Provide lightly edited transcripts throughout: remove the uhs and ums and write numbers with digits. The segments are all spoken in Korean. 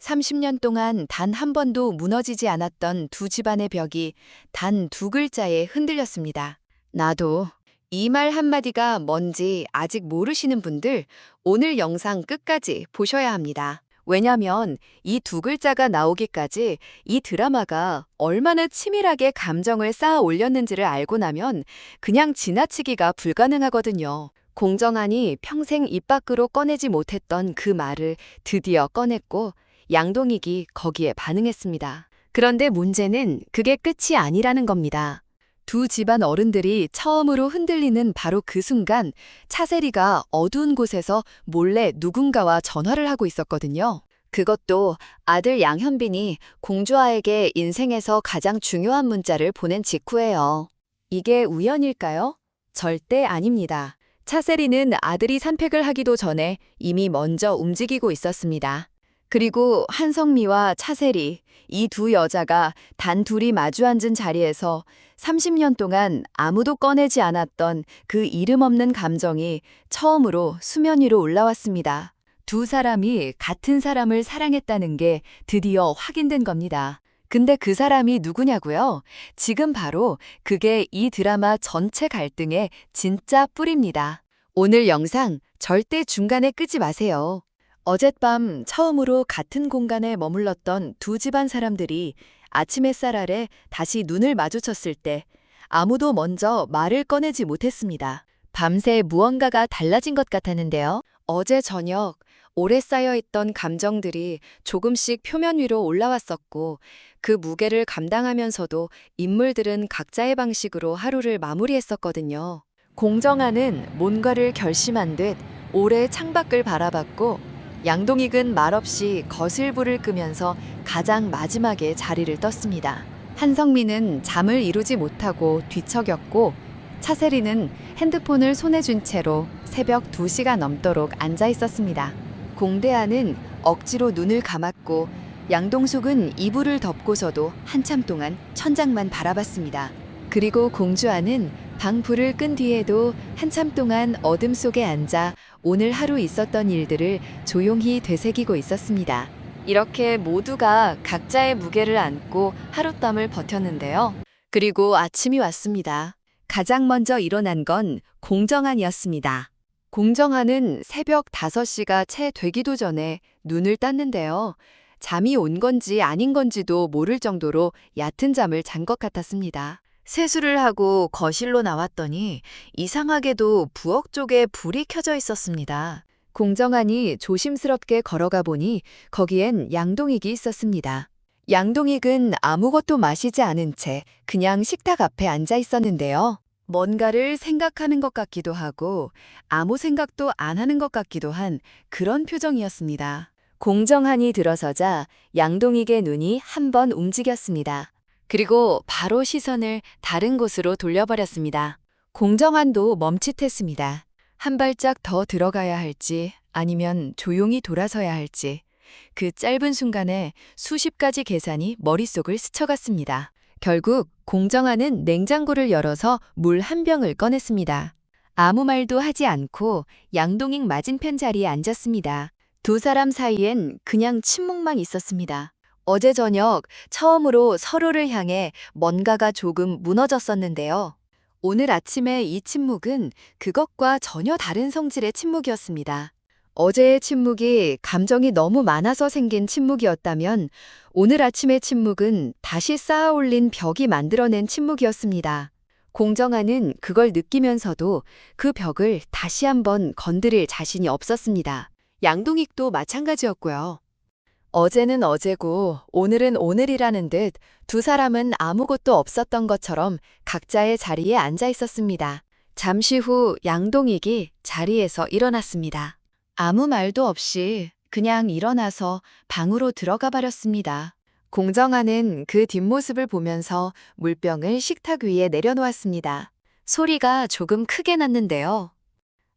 30년 동안 단 한 번도 무너지지 않았던 두 집안의 벽이 단 두 글자에 흔들렸습니다. 나도. 이 말 한마디가 뭔지 아직 모르시는 분들, 오늘 영상 끝까지 보셔야 합니다. 왜냐면 이 두 글자가 나오기까지 이 드라마가 얼마나 치밀하게 감정을 쌓아 올렸는지를 알고 나면 그냥 지나치기가 불가능하거든요. 공정한이 평생 입 밖으로 꺼내지 못했던 그 말을 드디어 꺼냈고 양동익이 거기에 반응했습니다. 그런데 문제는 그게 끝이 아니라는 겁니다. 두 집안 어른들이 처음으로 흔들리는 바로 그 순간 차세리가 어두운 곳에서 몰래 누군가와 전화를 하고 있었거든요. 그것도 아들 양현빈이 공주아에게 인생에서 가장 중요한 문자를 보낸 직후예요. 이게 우연일까요? 절대 아닙니다. 차세리는 아들이 산책을 하기도 전에 이미 먼저 움직이고 있었습니다. 그리고 한성미와 차세리, 이 두 여자가 단 둘이 마주 앉은 자리에서 30년 동안 아무도 꺼내지 않았던 그 이름 없는 감정이 처음으로 수면 위로 올라왔습니다. 두 사람이 같은 사람을 사랑했다는 게 드디어 확인된 겁니다. 근데 그 사람이 누구냐고요? 지금 바로 그게 이 드라마 전체 갈등의 진짜 뿌리입니다. 오늘 영상 절대 중간에 끄지 마세요. 어젯밤 처음으로 같은 공간에 머물렀던 두 집안 사람들이 아침 햇살 아래 다시 눈을 마주쳤을 때 아무도 먼저 말을 꺼내지 못했습니다. 밤새 무언가가 달라진 것 같았는데요. 어제 저녁 오래 쌓여있던 감정들이 조금씩 표면 위로 올라왔었고 그 무게를 감당하면서도 인물들은 각자의 방식으로 하루를 마무리했었거든요. 공정한은 뭔가를 결심한 듯 오래 창밖을 바라봤고 양동익은 말없이 거실불을 끄면서 가장 마지막에 자리를 떴습니다. 한성민은 잠을 이루지 못하고 뒤척였고 차세리는 핸드폰을 손에 쥔 채로 새벽 2시가 넘도록 앉아 있었습니다. 공대하는 억지로 눈을 감았고 양동숙은 이불을 덮고서도 한참 동안 천장만 바라봤습니다. 그리고 공주아는 방 불을 끈 뒤에도 한참 동안 어둠 속에 앉아 오늘 하루 있었던 일들을 조용히 되새기고 있었습니다. 이렇게 모두가 각자의 무게를 안고 하룻밤을 버텼는데요. 그리고 아침이 왔습니다. 가장 먼저 일어난 건 공정한이었습니다. 공정한은 새벽 5시가 채 되기도 전에 눈을 떴는데요. 잠이 온 건지 아닌 건지도 모를 정도로 얕은 잠을 잔 것 같았습니다. 세수를 하고 거실로 나왔더니 이상하게도 부엌 쪽에 불이 켜져 있었습니다. 공정한이 조심스럽게 걸어가 보니 거기엔 양동익이 있었습니다. 양동익은 아무것도 마시지 않은 채 그냥 식탁 앞에 앉아 있었는데요. 뭔가를 생각하는 것 같기도 하고 아무 생각도 안 하는 것 같기도 한 그런 표정이었습니다. 공정한이 들어서자 양동익의 눈이 한 번 움직였습니다. 그리고 바로 시선을 다른 곳으로 돌려버렸습니다. 공정한도 멈칫했습니다. 한 발짝 더 들어가야 할지 아니면 조용히 돌아서야 할지 그 짧은 순간에 수십 가지 계산이 머릿속을 스쳐갔습니다. 결국 공정한은 냉장고를 열어서 물 한 병을 꺼냈습니다. 아무 말도 하지 않고 양동익 맞은편 자리에 앉았습니다. 두 사람 사이엔 그냥 침묵만 있었습니다. 어제 저녁 처음으로 서로를 향해 뭔가가 조금 무너졌었는데요. 오늘 아침에 이 침묵은 그것과 전혀 다른 성질의 침묵이었습니다. 어제의 침묵이 감정이 너무 많아서 생긴 침묵이었다면 오늘 아침의 침묵은 다시 쌓아 올린 벽이 만들어낸 침묵이었습니다. 공정한은 그걸 느끼면서도 그 벽을 다시 한번 건드릴 자신이 없었습니다. 양동익도 마찬가지였고요. 어제는 어제고 오늘은 오늘이라는 듯 두 사람은 아무것도 없었던 것처럼 각자의 자리에 앉아 있었습니다. 잠시 후 양동익이 자리에서 일어났습니다. 아무 말도 없이 그냥 일어나서 방으로 들어가 버렸습니다. 공정한은 그 뒷모습을 보면서 물병을 식탁 위에 내려놓았습니다. 소리가 조금 크게 났는데요.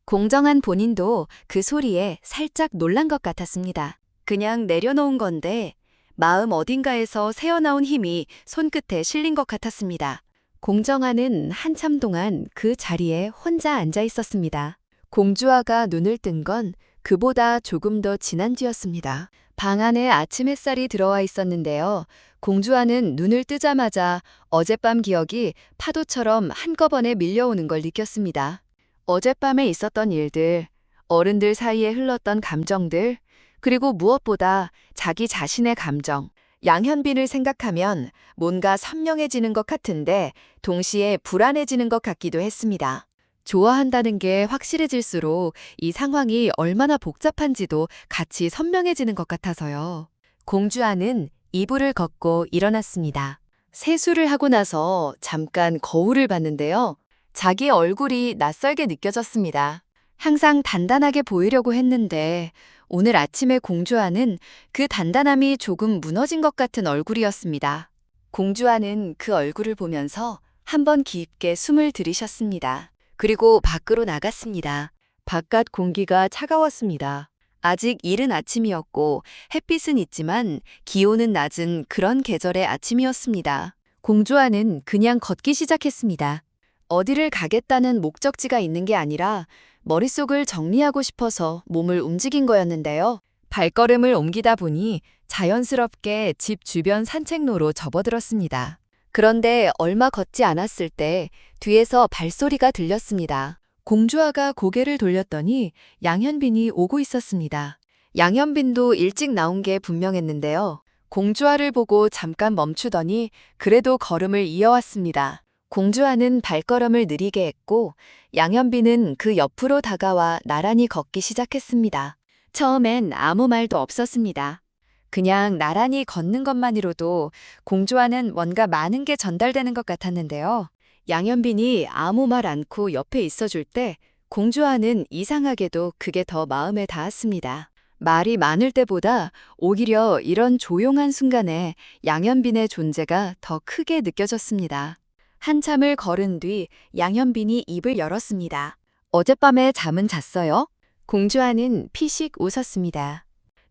공정한 본인도 그 소리에 살짝 놀란 것 같았습니다. 그냥 내려놓은 건데 마음 어딘가에서 새어나온 힘이 손끝에 실린 것 같았습니다. 공정한은 한참 동안 그 자리에 혼자 앉아 있었습니다. 공주아가 눈을 뜬 건 그보다 조금 더 지난 뒤였습니다. 방 안에 아침 햇살이 들어와 있었는데요. 공주와는 눈을 뜨자마자 어젯밤 기억이 파도처럼 한꺼번에 밀려오는 걸 느꼈습니다. 어젯밤에 있었던 일들, 어른들 사이에 흘렀던 감정들, 그리고 무엇보다 자기 자신의 감정. 양현빈을 생각하면 뭔가 선명해지는 것 같은데 동시에 불안해지는 것 같기도 했습니다. 좋아한다는 게 확실해질수록 이 상황이 얼마나 복잡한지도 같이 선명해지는 것 같아서요. 공주아는 이불을 걷고 일어났습니다. 세수를 하고 나서 잠깐 거울을 봤는데요. 자기 얼굴이 낯설게 느껴졌습니다. 항상 단단하게 보이려고 했는데 오늘 아침에 공주아는 그 단단함이 조금 무너진 것 같은 얼굴이었습니다. 공주아는 그 얼굴을 보면서 한번 깊게 숨을 들이셨습니다. 그리고 밖으로 나갔습니다. 바깥 공기가 차가웠습니다. 아직 이른 아침이었고 햇빛은 있지만 기온은 낮은 그런 계절의 아침이었습니다. 공주아는 그냥 걷기 시작했습니다. 어디를 가겠다는 목적지가 있는 게 아니라 머릿속을 정리하고 싶어서 몸을 움직인 거였는데요. 발걸음을 옮기다 보니 자연스럽게 집 주변 산책로로 접어들었습니다. 그런데 얼마 걷지 않았을 때 뒤에서 발소리가 들렸습니다. 공주아가 고개를 돌렸더니 양현빈이 오고 있었습니다. 양현빈도 일찍 나온 게 분명했는데요. 공주아를 보고 잠깐 멈추더니 그래도 걸음을 이어왔습니다. 공주아는 발걸음을 느리게 했고 양현빈은 그 옆으로 다가와 나란히 걷기 시작했습니다. 처음엔 아무 말도 없었습니다. 그냥 나란히 걷는 것만으로도 공주아는 뭔가 많은 게 전달되는 것 같았는데요. 양현빈이 아무 말 않고 옆에 있어줄 때 공주아는 이상하게도 그게 더 마음에 닿았습니다. 말이 많을 때보다 오히려 이런 조용한 순간에 양현빈의 존재가 더 크게 느껴졌습니다. 한참을 걸은 뒤 양현빈이 입을 열었습니다. 어젯밤에 잠은 잤어요? 공주아는 피식 웃었습니다.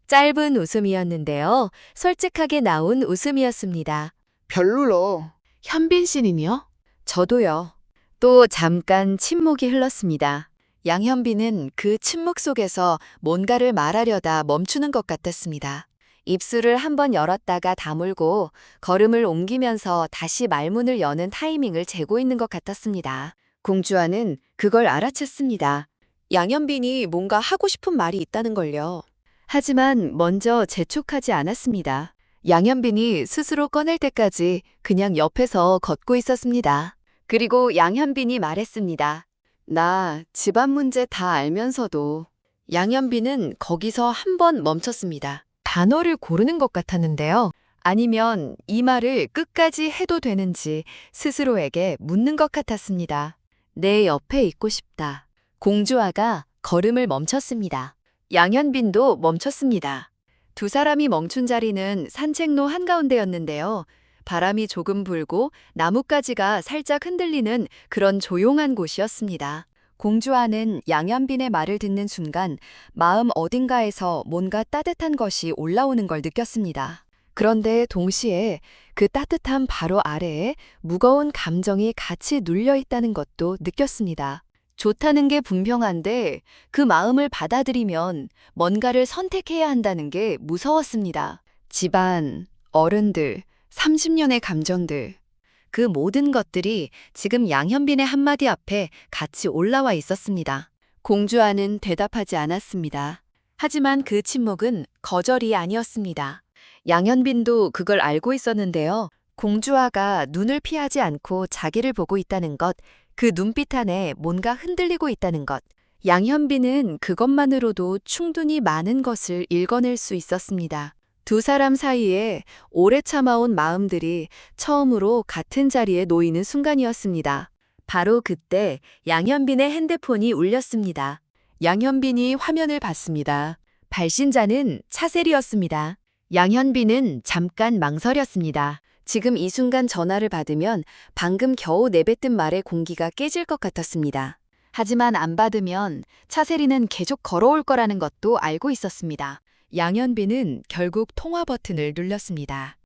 짧은 웃음이었는데요. 솔직하게 나온 웃음이었습니다. 별로로. 현빈 씨는요? 저도요. 또 잠깐 침묵이 흘렀습니다. 양현빈은 그 침묵 속에서 뭔가를 말하려다 멈추는 것 같았습니다. 입술을 한번 열었다가 다물고 걸음을 옮기면서 다시 말문을 여는 타이밍을 재고 있는 것 같았습니다. 공주아는 그걸 알아챘습니다. 양현빈이 뭔가 하고 싶은 말이 있다는 걸요. 하지만 먼저 재촉하지 않았습니다. 양현빈이 스스로 꺼낼 때까지 그냥 옆에서 걷고 있었습니다. 그리고 양현빈이 말했습니다. 나 집안 문제 다 알면서도. 양현빈은 거기서 한 번 멈췄습니다. 단어를 고르는 것 같았는데요. 아니면 이 말을 끝까지 해도 되는지 스스로에게 묻는 것 같았습니다. 내 옆에 있고 싶다. 공주아가 걸음을 멈췄습니다. 양현빈도 멈췄습니다. 두 사람이 멈춘 자리는 산책로 한가운데였는데요. 바람이 조금 불고 나뭇가지가 살짝 흔들리는 그런 조용한 곳이었습니다. 공주아는 양현빈의 말을 듣는 순간 마음 어딘가에서 뭔가 따뜻한 것이 올라오는 걸 느꼈습니다. 그런데 동시에 그 따뜻함 바로 아래에 무거운 감정이 같이 눌려 있다는 것도 느꼈습니다. 좋다는 게 분명한데 그 마음을 받아들이면 뭔가를 선택해야 한다는 게 무서웠습니다. 집안, 어른들, 30년의 감정들. 그 모든 것들이 지금 양현빈의 한마디 앞에 같이 올라와 있었습니다. 공주아는 대답하지 않았습니다. 하지만 그 침묵은 거절이 아니었습니다. 양현빈도 그걸 알고 있었는데요. 공주아가 눈을 피하지 않고 자기를 보고 있다는 것, 그 눈빛 안에 뭔가 흔들리고 있다는 것. 양현빈은 그것만으로도 충분히 많은 것을 읽어낼 수 있었습니다. 두 사람 사이에 오래 참아온 마음들이 처음으로 같은 자리에 놓이는 순간이었습니다. 바로 그때 양현빈의 핸드폰이 울렸습니다. 양현빈이 화면을 봤습니다. 발신자는 차셀이었습니다. 양현빈은 잠깐 망설였습니다. 지금 이 순간 전화를 받으면 방금 겨우 내뱉은 말의 공기가 깨질 것 같았습니다. 하지만 안 받으면 차세리는 계속 걸어올 거라는 것도 알고 있었습니다. 양현빈은 결국 통화 버튼을 눌렀습니다.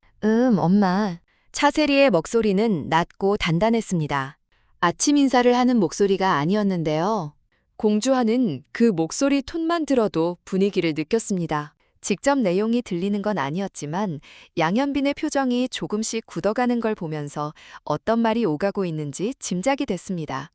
엄마. 차세리의 목소리는 낮고 단단했습니다. 아침 인사를 하는 목소리가 아니었는데요. 공주하는 그 목소리 톤만 들어도 분위기를 느꼈습니다. 직접 내용이 들리는 건 아니었지만 양현빈의 표정이 조금씩 굳어가는 걸 보면서 어떤 말이 오가고 있는지 짐작이 됐습니다.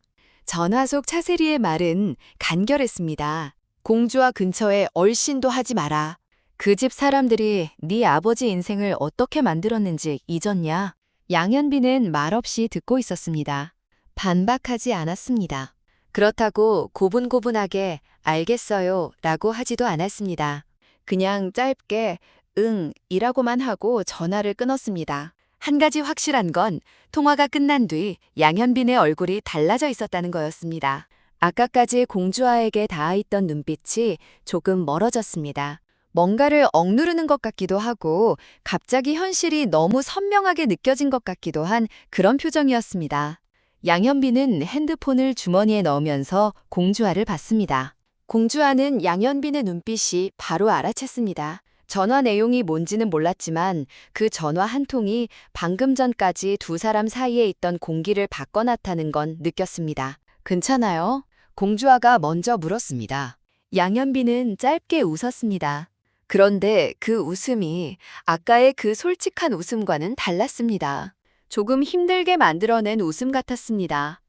전화 속 차세리의 말은 간결했습니다. 공주와 근처에 얼씬도 하지 마라. 그 집 사람들이 네 아버지 인생을 어떻게 만들었는지 잊었냐? 양현빈은 말없이 듣고 있었습니다. 반박하지 않았습니다. 그렇다고 고분고분하게 알겠어요 라고 하지도 않았습니다. 그냥 짧게 응 이라고만 하고 전화를 끊었습니다. 한 가지 확실한 건 통화가 끝난 뒤 양현빈의 얼굴이 달라져 있었다는 거였습니다. 아까까지 공주아에게 닿아있던 눈빛이 조금 멀어졌습니다. 뭔가를 억누르는 것 같기도 하고 갑자기 현실이 너무 선명하게 느껴진 것 같기도 한 그런 표정이었습니다. 양현빈은 핸드폰을 주머니에 넣으면서 공주아를 봤습니다. 공주아는 양현빈의 눈빛이 바로 알아챘습니다. 전화 내용이 뭔지는 몰랐지만 그 전화 한 통이 방금 전까지 두 사람 사이에 있던 공기를 바꿔놨다는 건 느꼈습니다. 괜찮아요? 공주아가 먼저 물었습니다. 양현빈은 짧게 웃었습니다. 그런데 그 웃음이 아까의 그 솔직한 웃음과는 달랐습니다. 조금 힘들게 만들어낸 웃음 같았습니다.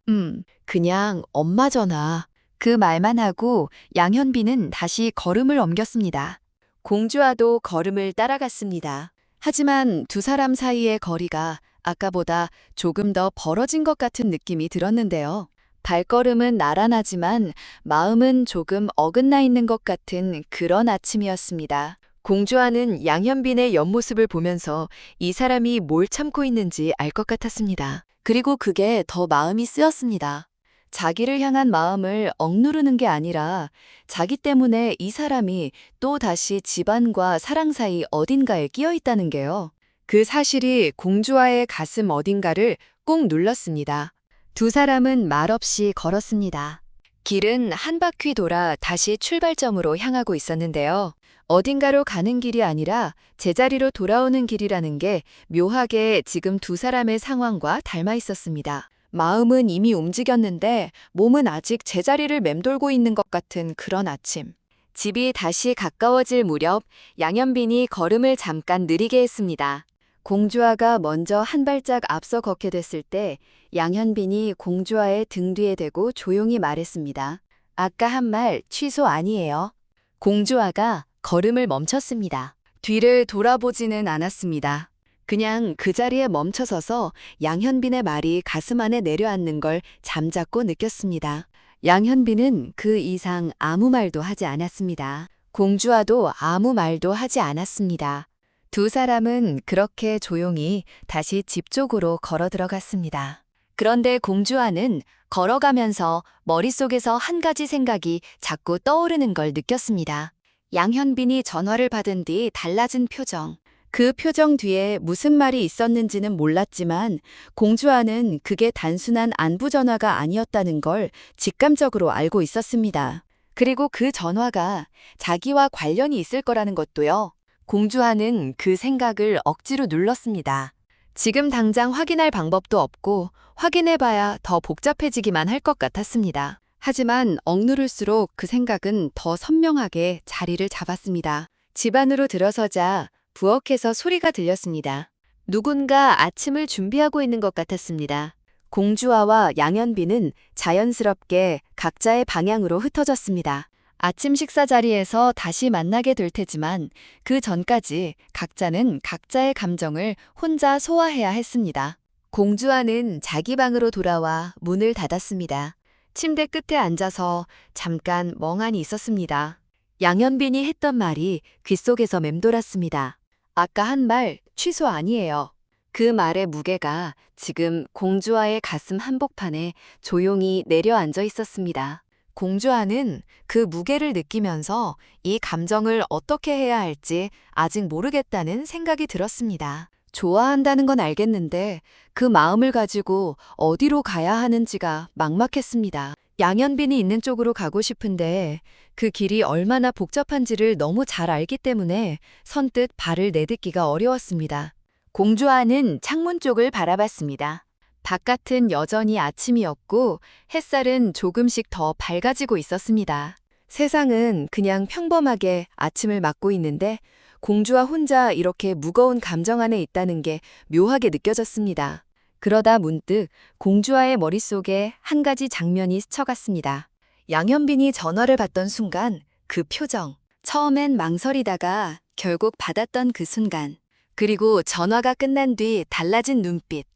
그냥 엄마 전화. 그 말만 하고 양현빈은 다시 걸음을 옮겼습니다. 공주아도 걸음을 따라갔습니다. 하지만 두 사람 사이의 거리가 아까보다 조금 더 벌어진 것 같은 느낌이 들었는데요. 발걸음은 나란하지만 마음은 조금 어긋나 있는 것 같은 그런 아침이었습니다. 공주아는 양현빈의 옆모습을 보면서 이 사람이 뭘 참고 있는지 알 것 같았습니다. 그리고 그게 더 마음이 쓰였습니다. 자기를 향한 마음을 억누르는 게 아니라 자기 때문에 이 사람이 또 다시 집안과 사랑 사이 어딘가에 끼어 있다는 게요. 그 사실이 공주아의 가슴 어딘가를 꼭 눌렀습니다. 두 사람은 말없이 걸었습니다. 길은 한 바퀴 돌아 다시 출발점으로 향하고 있었는데요. 어딘가로 가는 길이 아니라 제자리로 돌아오는 길이라는 게 묘하게 지금 두 사람의 상황과 닮아 있었습니다. 마음은 이미 움직였는데 몸은 아직 제자리를 맴돌고 있는 것 같은 그런 아침. 집이 다시 가까워질 무렵 양현빈이 걸음을 잠깐 느리게 했습니다. 공주아가 먼저 한 발짝 앞서 걷게 됐을 때 양현빈이 공주아의 등 뒤에 대고 조용히 말했습니다. 아까 한 말 취소 아니에요. 공주아가 걸음을 멈췄습니다. 뒤를 돌아보지는 않았습니다. 그냥 그 자리에 멈춰서서 양현빈의 말이 가슴 안에 내려앉는 걸 잠자코 느꼈습니다. 양현빈은 그 이상 아무 말도 하지 않았습니다. 공주아도 아무 말도 하지 않았습니다. 두 사람은 그렇게 조용히 다시 집 쪽으로 걸어 들어갔습니다. 그런데 공주아는 걸어가면서 머릿속에서 한 가지 생각이 자꾸 떠오르는 걸 느꼈습니다. 양현빈이 전화를 받은 뒤 달라진 표정. 그 표정 뒤에 무슨 말이 있었는지는 몰랐지만 공주아는 그게 단순한 안부 전화가 아니었다는 걸 직감적으로 알고 있었습니다. 그리고 그 전화가 자기와 관련이 있을 거라는 것도요. 공주아는 그 생각을 억지로 눌렀습니다. 지금 당장 확인할 방법도 없고 확인해봐야 더 복잡해지기만 할 것 같았습니다. 하지만 억누를수록 그 생각은 더 선명하게 자리를 잡았습니다. 집 안으로 들어서자 부엌에서 소리가 들렸습니다. 누군가 아침을 준비하고 있는 것 같았습니다. 공주아와 양현빈은 자연스럽게 각자의 방향으로 흩어졌습니다. 아침 식사 자리에서 다시 만나게 될 테지만 그 전까지 각자는 각자의 감정을 혼자 소화해야 했습니다. 공주아는 자기 방으로 돌아와 문을 닫았습니다. 침대 끝에 앉아서 잠깐 멍하니 있었습니다. 양현빈이 했던 말이 귓속에서 맴돌았습니다. 아까 한 말 취소 아니에요. 그 말의 무게가 지금 공주아의 가슴 한복판에 조용히 내려앉아 있었습니다. 공주아는 그 무게를 느끼면서 이 감정을 어떻게 해야 할지 아직 모르겠다는 생각이 들었습니다. 좋아한다는 건 알겠는데 그 마음을 가지고 어디로 가야 하는지가 막막했습니다. 양현빈이 있는 쪽으로 가고 싶은데 그 길이 얼마나 복잡한지를 너무 잘 알기 때문에 선뜻 발을 내딛기가 어려웠습니다. 공주아는 창문 쪽을 바라봤습니다. 바깥은 여전히 아침이었고 햇살은 조금씩 더 밝아지고 있었습니다. 세상은 그냥 평범하게 아침을 맞고 있는데 공주와 혼자 이렇게 무거운 감정 안에 있다는 게 묘하게 느껴졌습니다. 그러다 문득 공주와의 머릿속에 한 가지 장면이 스쳐갔습니다. 양현빈이 전화를 받던 순간 그 표정, 처음엔 망설이다가 결국 받았던 그 순간, 그리고 전화가 끝난 뒤 달라진 눈빛.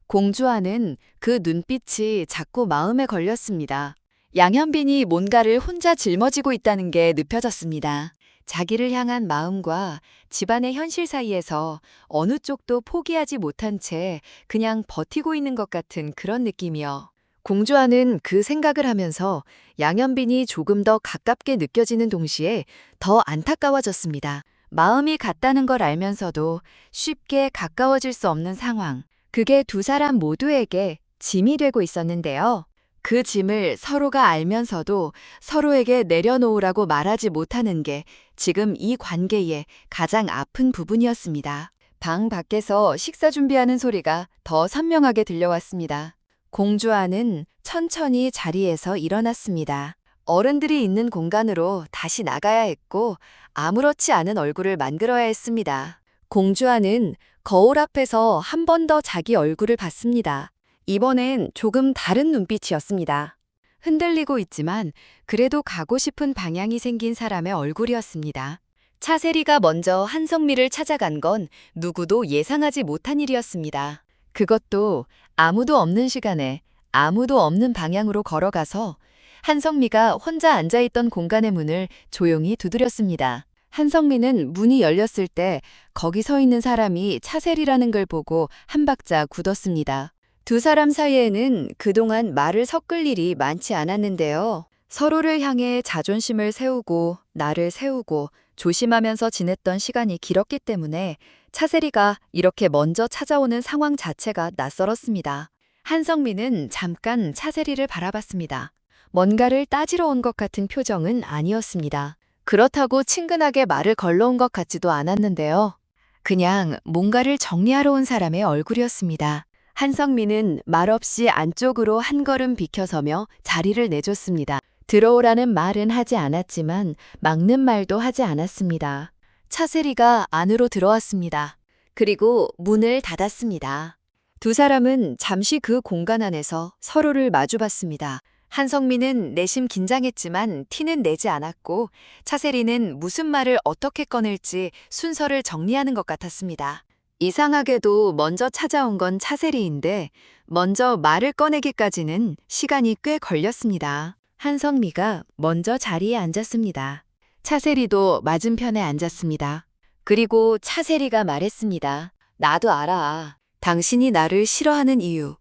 공주와는 그 눈빛이 자꾸 마음에 걸렸습니다. 양현빈이 뭔가를 혼자 짊어지고 있다는 게 느껴졌습니다. 자기를 향한 마음과 집안의 현실 사이에서 어느 쪽도 포기하지 못한 채 그냥 버티고 있는 것 같은 그런 느낌이요. 공주와는 그 생각을 하면서 양현빈이 조금 더 가깝게 느껴지는 동시에 더 안타까워졌습니다. 마음이 같다는 걸 알면서도 쉽게 가까워질 수 없는 상황. 그게 두 사람 모두에게 짐이 되고 있었는데요. 그 짐을 서로가 알면서도 서로에게 내려놓으라고 말하지 못하는 게 지금 이 관계의 가장 아픈 부분이었습니다. 방 밖에서 식사 준비하는 소리가 더 선명하게 들려왔습니다. 공주아는 천천히 자리에서 일어났습니다. 어른들이 있는 공간으로 다시 나가야 했고 아무렇지 않은 얼굴을 만들어야 했습니다. 공주아는 거울 앞에서 한 번 더 자기 얼굴을 봤습니다. 이번엔 조금 다른 눈빛이었습니다. 흔들리고 있지만 그래도 가고 싶은 방향이 생긴 사람의 얼굴이었습니다. 차세리가 먼저 한성미를 찾아간 건 누구도 예상하지 못한 일이었습니다. 그것도 아무도 없는 시간에 아무도 없는 방향으로 걸어가서 한성미가 혼자 앉아있던 공간의 문을 조용히 두드렸습니다. 한성미는 문이 열렸을 때 거기 서 있는 사람이 차세리라는 걸 보고 한 박자 굳었습니다. 두 사람 사이에는 그동안 말을 섞을 일이 많지 않았는데요. 서로를 향해 자존심을 세우고 나를 세우고 조심하면서 지냈던 시간이 길었기 때문에 차세리가 이렇게 먼저 찾아오는 상황 자체가 낯설었습니다. 한성민은 잠깐 차세리를 바라봤습니다. 뭔가를 따지러 온 것 같은 표정은 아니었습니다. 그렇다고 친근하게 말을 걸러온 것 같지도 않았는데요. 그냥 뭔가를 정리하러 온 사람의 얼굴이었습니다. 한성민은 말없이 안쪽으로 한 걸음 비켜서며 자리를 내줬습니다. 들어오라는 말은 하지 않았지만 막는 말도 하지 않았습니다. 차세리가 안으로 들어왔습니다. 그리고 문을 닫았습니다. 두 사람은 잠시 그 공간 안에서 서로를 마주봤습니다. 한성민은 내심 긴장했지만 티는 내지 않았고 차세리는 무슨 말을 어떻게 꺼낼지 순서를 정리하는 것 같았습니다. 이상하게도 먼저 찾아온 건 차세리인데 먼저 말을 꺼내기까지는 시간이 꽤 걸렸습니다. 한성미가 먼저 자리에 앉았습니다. 차세리도 맞은편에 앉았습니다. 그리고 차세리가 말했습니다. 나도 알아. 당신이 나를 싫어하는 이유.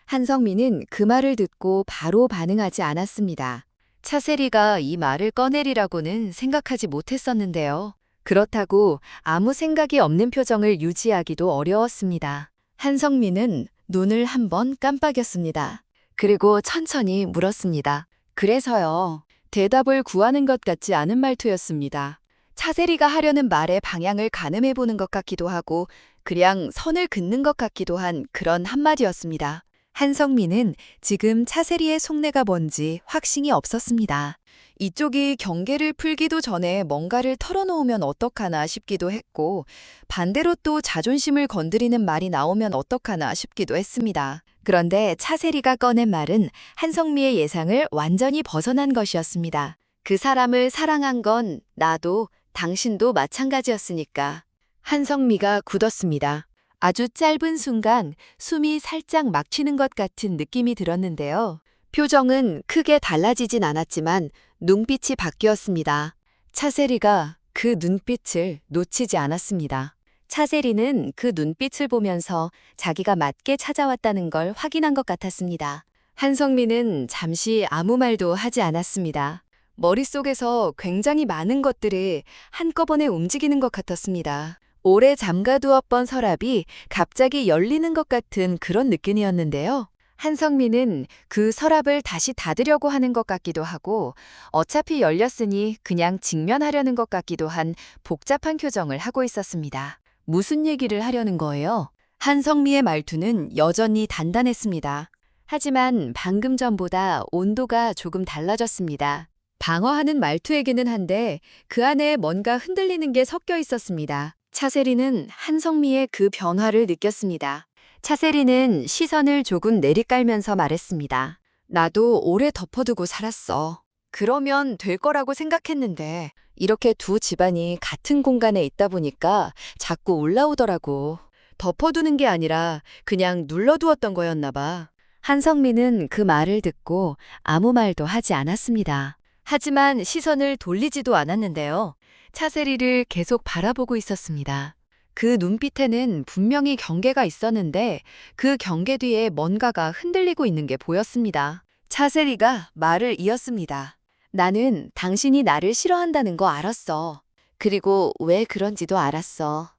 한성미는 그 말을 듣고 바로 반응하지 않았습니다. 차세리가 이 말을 꺼내리라고는 생각하지 못했었는데요. 그렇다고 아무 생각이 없는 표정을 유지하기도 어려웠습니다. 한성민은 눈을 한번 깜빡였습니다. 그리고 천천히 물었습니다. 그래서요. 대답을 구하는 것 같지 않은 말투였습니다. 차세리가 하려는 말의 방향을 가늠해보는 것 같기도 하고 그냥 선을 긋는 것 같기도 한 그런 한마디였습니다. 한성민은 지금 차세리의 속내가 뭔지 확신이 없었습니다. 이쪽이 경계를 풀기도 전에 뭔가를 털어놓으면 어떡하나 싶기도 했고 반대로 또 자존심을 건드리는 말이 나오면 어떡하나 싶기도 했습니다. 그런데 차세리가 꺼낸 말은 한성미의 예상을 완전히 벗어난 것이었습니다. 그 사람을 사랑한 건 나도 당신도 마찬가지였으니까. 한성미가 굳었습니다. 아주 짧은 순간 숨이 살짝 막히는 것 같은 느낌이 들었는데요. 표정은 크게 달라지진 않았지만 눈빛이 바뀌었습니다. 차세리가 그 눈빛을 놓치지 않았습니다. 차세리는 그 눈빛을 보면서 자기가 맞게 찾아왔다는 걸 확인한 것 같았습니다. 한성민은 잠시 아무 말도 하지 않았습니다. 머릿속에서 굉장히 많은 것들이 한꺼번에 움직이는 것 같았습니다. 오래 잠가두었던 서랍이 갑자기 열리는 것 같은 그런 느낌이었는데요. 한성민은 그 서랍을 다시 닫으려고 하는 것 같기도 하고 어차피 열렸으니 그냥 직면하려는 것 같기도 한 복잡한 표정을 하고 있었습니다. 무슨 얘기를 하려는 거예요? 한성미의 말투는 여전히 단단했습니다. 하지만 방금 전보다 온도가 조금 달라졌습니다. 방어하는 말투이기는 한데 그 안에 뭔가 흔들리는 게 섞여 있었습니다. 차세리는 한성미의 그 변화를 느꼈습니다. 차세리는 시선을 조금 내리깔면서 말했습니다. 나도 오래 덮어두고 살았어. 그러면 될 거라고 생각했는데 이렇게 두 집안이 같은 공간에 있다 보니까 자꾸 올라오더라고. 덮어두는 게 아니라 그냥 눌러두었던 거였나 봐. 한성민은 그 말을 듣고 아무 말도 하지 않았습니다. 하지만 시선을 돌리지도 않았는데요. 차세리를 계속 바라보고 있었습니다. 그 눈빛에는 분명히 경계가 있었는데 그 경계 뒤에 뭔가가 흔들리고 있는 게 보였습니다. 차세리가 말을 이었습니다. 나는 당신이 나를 싫어한다는 거 알았어. 그리고 왜 그런지도 알았어.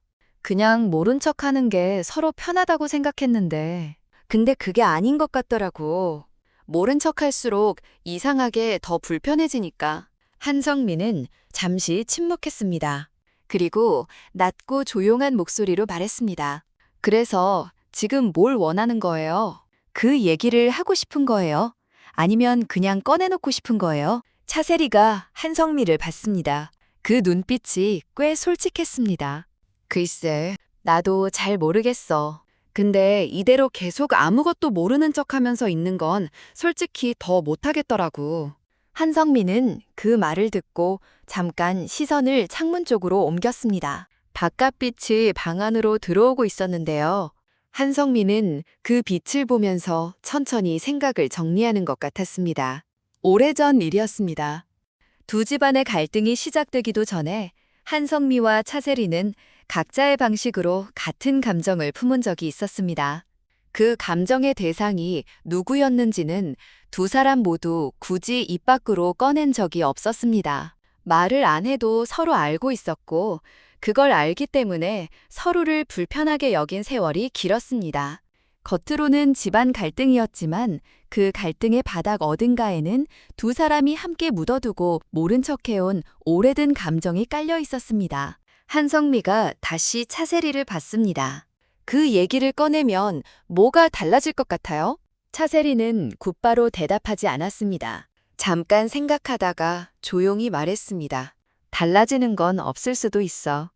그냥 모른 척 하는 게 서로 편하다고 생각했는데. 근데 그게 아닌 것 같더라고. 모른 척 할수록 이상하게 더 불편해지니까. 한성민은 잠시 침묵했습니다. 그리고 낮고 조용한 목소리로 말했습니다. 그래서 지금 뭘 원하는 거예요? 그 얘기를 하고 싶은 거예요? 아니면 그냥 꺼내놓고 싶은 거예요? 차세리가 한성미를 봤습니다. 그 눈빛이 꽤 솔직했습니다. 글쎄, 나도 잘 모르겠어. 근데 이대로 계속 아무것도 모르는 척하면서 있는 건 솔직히 더 못하겠더라고. 한성민은 그 말을 듣고 잠깐 시선을 창문 쪽으로 옮겼습니다. 바깥빛이 방 안으로 들어오고 있었는데요. 한성민은 그 빛을 보면서 천천히 생각을 정리하는 것 같았습니다. 오래전 일이었습니다. 두 집안의 갈등이 시작되기도 전에 한성미와 차세리는 각자의 방식으로 같은 감정을 품은 적이 있었습니다. 그 감정의 대상이 누구였는지는 두 사람 모두 굳이 입 밖으로 꺼낸 적이 없었습니다. 말을 안 해도 서로 알고 있었고, 그걸 알기 때문에 서로를 불편하게 여긴 세월이 길었습니다. 겉으로는 집안 갈등이었지만 그 갈등의 바닥 어딘가에는 두 사람이 함께 묻어두고 모른 척해온 오래된 감정이 깔려 있었습니다. 한성미가 다시 차세리를 봤습니다. 그 얘기를 꺼내면 뭐가 달라질 것 같아요? 차세리는 곧바로 대답하지 않았습니다. 잠깐 생각하다가 조용히 말했습니다. 달라지는 건 없을 수도 있어.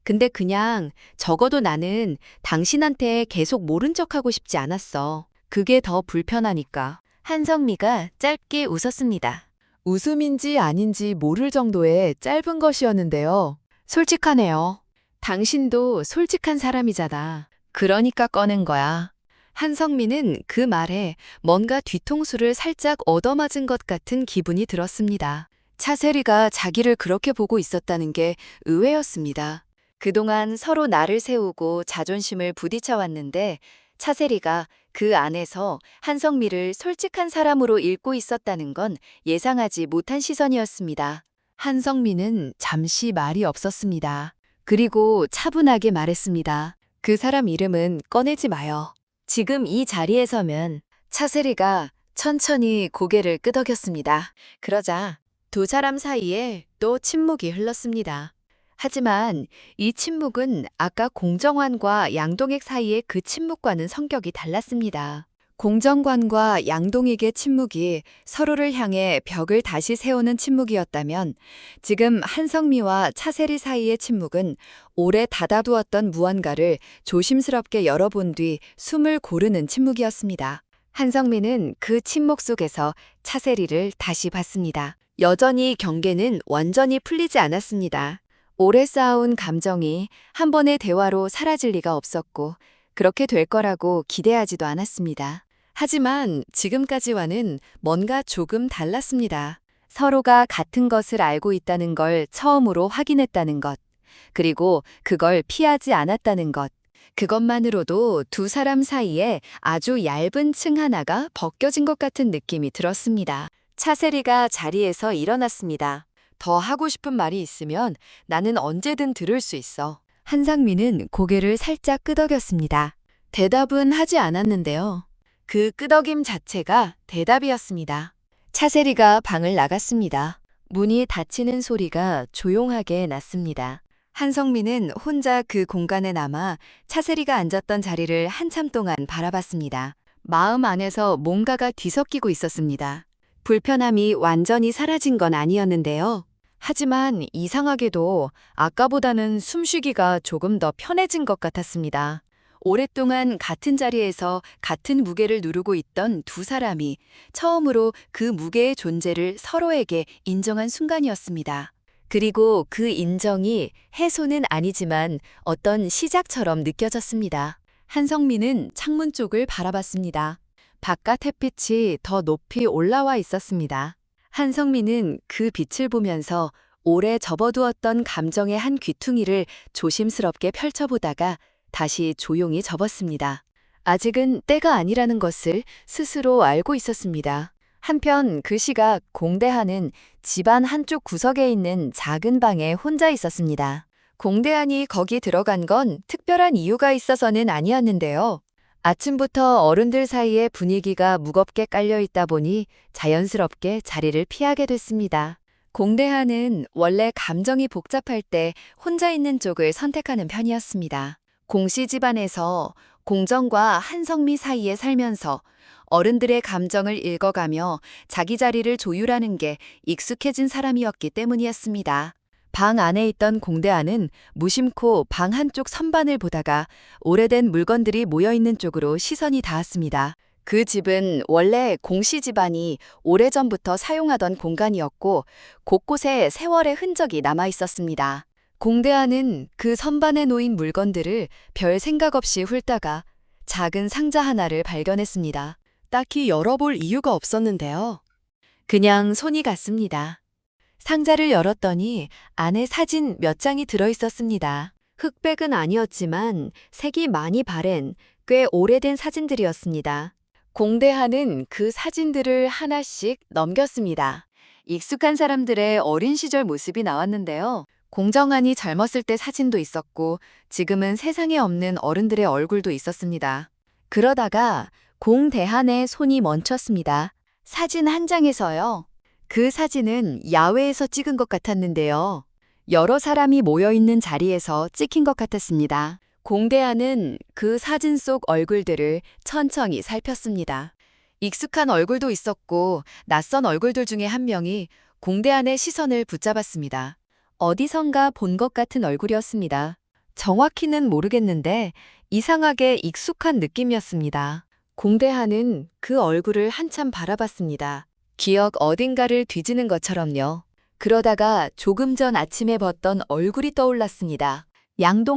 근데 그냥 적어도 나는 당신한테 계속 모른 척하고 싶지 않았어. 그게 더 불편하니까. 한성미가 짧게 웃었습니다. 웃음인지 아닌지 모를 정도의 짧은 것이었는데요. 솔직하네요. 당신도 솔직한 사람이잖아. 그러니까 꺼낸 거야. 한성민은 그 말에 뭔가 뒤통수를 살짝 얻어맞은 것 같은 기분이 들었습니다. 차세리가 자기를 그렇게 보고 있었다는 게 의외였습니다. 그동안 서로 나를 세우고 자존심을 부딪혀왔는데 차세리가 그 안에서 한성미를 솔직한 사람으로 읽고 있었다는 건 예상하지 못한 시선이었습니다. 한성미는 잠시 말이 없었습니다. 그리고 차분하게 말했습니다. 그 사람 이름은 꺼내지 마요. 지금 이 자리에 서면 차세리가 천천히 고개를 끄덕였습니다. 그러자 두 사람 사이에 또 침묵이 흘렀습니다. 하지만 이 침묵은 아까 공정환과 양동익 사이의 그 침묵과는 성격이 달랐습니다. 공정관과 양동익의 침묵이 서로를 향해 벽을 다시 세우는 침묵이었다면 지금 한성미와 차세리 사이의 침묵은 오래 닫아두었던 무언가를 조심스럽게 열어본 뒤 숨을 고르는 침묵이었습니다. 한성미는 그 침묵 속에서 차세리를 다시 봤습니다. 여전히 경계는 완전히 풀리지 않았습니다. 오래 쌓아온 감정이 한 번의 대화로 사라질 리가 없었고 그렇게 될 거라고 기대하지도 않았습니다. 하지만 지금까지와는 뭔가 조금 달랐습니다. 서로가 같은 것을 알고 있다는 걸 처음으로 확인했다는 것, 그리고 그걸 피하지 않았다는 것, 그것만으로도 두 사람 사이에 아주 얇은 층 하나가 벗겨진 것 같은 느낌이 들었습니다. 차세리가 자리에서 일어났습니다. 더 하고 싶은 말이 있으면 나는 언제든 들을 수 있어. 한상미는 고개를 살짝 끄덕였습니다. 대답은 하지 않았는데요. 그 끄덕임 자체가 대답이었습니다. 차세리가 방을 나갔습니다. 문이 닫히는 소리가 조용하게 났습니다. 한성민은 혼자 그 공간에 남아 차세리가 앉았던 자리를 한참 동안 바라봤습니다. 마음 안에서 뭔가가 뒤섞이고 있었습니다. 불편함이 완전히 사라진 건 아니었는데요. 하지만 이상하게도 아까보다는 숨쉬기가 조금 더 편해진 것 같았습니다. 오랫동안 같은 자리에서 같은 무게를 누르고 있던 두 사람이 처음으로 그 무게의 존재를 서로에게 인정한 순간이었습니다. 그리고 그 인정이 해소는 아니지만 어떤 시작처럼 느껴졌습니다. 한성민은 창문 쪽을 바라봤습니다. 바깥 햇빛이 더 높이 올라와 있었습니다. 한성민은 그 빛을 보면서 오래 접어두었던 감정의 한 귀퉁이를 조심스럽게 펼쳐보다가 다시 조용히 접었습니다. 아직은 때가 아니라는 것을 스스로 알고 있었습니다. 한편 그 시각 공대한은 집안 한쪽 구석에 있는 작은 방에 혼자 있었습니다. 공대한이 거기 들어간 건 특별한 이유가 있어서는 아니었는데요. 아침부터 어른들 사이에 분위기가 무겁게 깔려 있다 보니 자연스럽게 자리를 피하게 됐습니다. 공대한은 원래 감정이 복잡할 때 혼자 있는 쪽을 선택하는 편이었습니다. 공씨 집안에서 공정과 한성미 사이에 살면서 어른들의 감정을 읽어가며 자기 자리를 조율하는 게 익숙해진 사람이었기 때문이었습니다. 방 안에 있던 공대한은 무심코 방 한쪽 선반을 보다가 오래된 물건들이 모여있는 쪽으로 시선이 닿았습니다. 그 집은 원래 공씨 집안이 오래전부터 사용하던 공간이었고 곳곳에 세월의 흔적이 남아 있었습니다. 공대한은 그 선반에 놓인 물건들을 별 생각 없이 훑다가 작은 상자 하나를 발견했습니다. 딱히 열어볼 이유가 없었는데요. 그냥 손이 갔습니다. 상자를 열었더니 안에 사진 몇 장이 들어있었습니다. 흑백은 아니었지만 색이 많이 바랜 꽤 오래된 사진들이었습니다. 공대한은 그 사진들을 하나씩 넘겼습니다. 익숙한 사람들의 어린 시절 모습이 나왔는데요. 공정한이 젊었을 때 사진도 있었고 지금은 세상에 없는 어른들의 얼굴도 있었습니다. 그러다가 공대한의 손이 멈췄습니다. 사진 한 장에서요. 그 사진은 야외에서 찍은 것 같았는데요. 여러 사람이 모여있는 자리에서 찍힌 것 같았습니다. 공대한은 그 사진 속 얼굴들을 천천히 살폈습니다. 익숙한 얼굴도 있었고 낯선 얼굴들 중에 한 명이 공대한의 시선을 붙잡았습니다. 어디선가 본 것 같은 얼굴이었습니다. 정확히는 모르겠는데 이상하게 익숙한 느낌이었습니다. 공대한은 그 얼굴을 한참 바라봤습니다. 기억 어딘가를 뒤지는 것처럼요. 그러다가 조금 전 아침에 봤던 얼굴이 떠올랐습니다.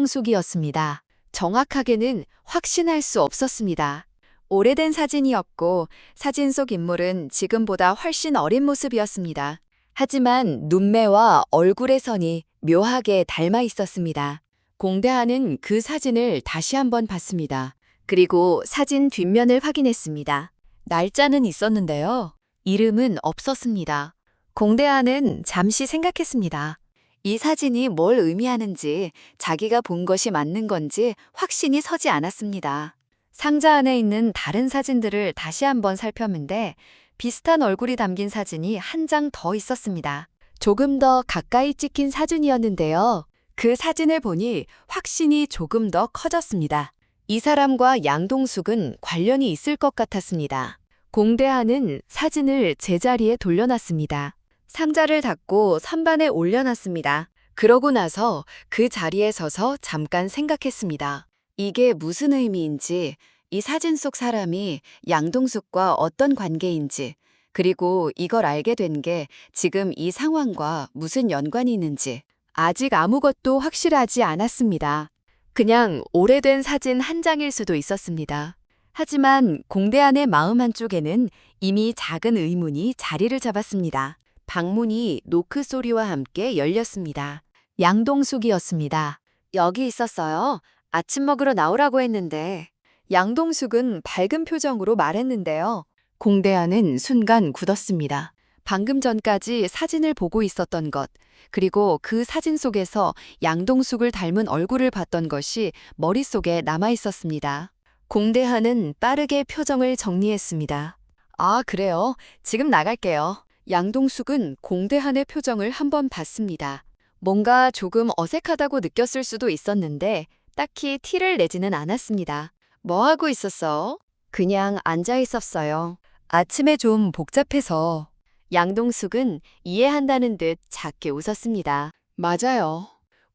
양동숙이었습니다. 정확하게는 확신할 수 없었습니다. 오래된 사진이었고 사진 속 인물은 지금보다 훨씬 어린 모습이었습니다. 하지만 눈매와 얼굴의 선이 묘하게 닮아 있었습니다. 공대한은 그 사진을 다시 한번 봤습니다. 그리고 사진 뒷면을 확인했습니다. 날짜는 있었는데요. 이름은 없었습니다. 공대한은 잠시 생각했습니다. 이 사진이 뭘 의미하는지 자기가 본 것이 맞는 건지 확신이 서지 않았습니다. 상자 안에 있는 다른 사진들을 다시 한번 살폈는데 비슷한 얼굴이 담긴 사진이 한 장 더 있었습니다. 조금 더 가까이 찍힌 사진이었는데요. 그 사진을 보니 확신이 조금 더 커졌습니다. 이 사람과 양동숙은 관련이 있을 것 같았습니다. 공대한은 사진을 제자리에 돌려놨습니다. 상자를 닫고 선반에 올려놨습니다. 그러고 나서 그 자리에 서서 잠깐 생각했습니다. 이게 무슨 의미인지, 이 사진 속 사람이 양동숙과 어떤 관계인지, 그리고 이걸 알게 된 게 지금 이 상황과 무슨 연관이 있는지 아직 아무것도 확실하지 않았습니다. 그냥 오래된 사진 한 장일 수도 있었습니다. 하지만 공대한의 마음 한쪽에는 이미 작은 의문이 자리를 잡았습니다. 방문이 노크 소리와 함께 열렸습니다. 양동숙이었습니다. 여기 있었어요. 아침 먹으러 나오라고 했는데. 양동숙은 밝은 표정으로 말했는데요. 공대한은 순간 굳었습니다. 방금 전까지 사진을 보고 있었던 것, 그리고 그 사진 속에서 양동숙을 닮은 얼굴을 봤던 것이 머릿속에 남아 있었습니다. 공대한은 빠르게 표정을 정리했습니다. 아, 그래요? 지금 나갈게요. 양동숙은 공대한의 표정을 한번 봤습니다. 뭔가 조금 어색하다고 느꼈을 수도 있었는데 딱히 티를 내지는 않았습니다. 뭐 하고 있었어? 그냥 앉아 있었어요. 아침에 좀 복잡해서. 양동숙은 이해한다는 듯 작게 웃었습니다. 맞아요.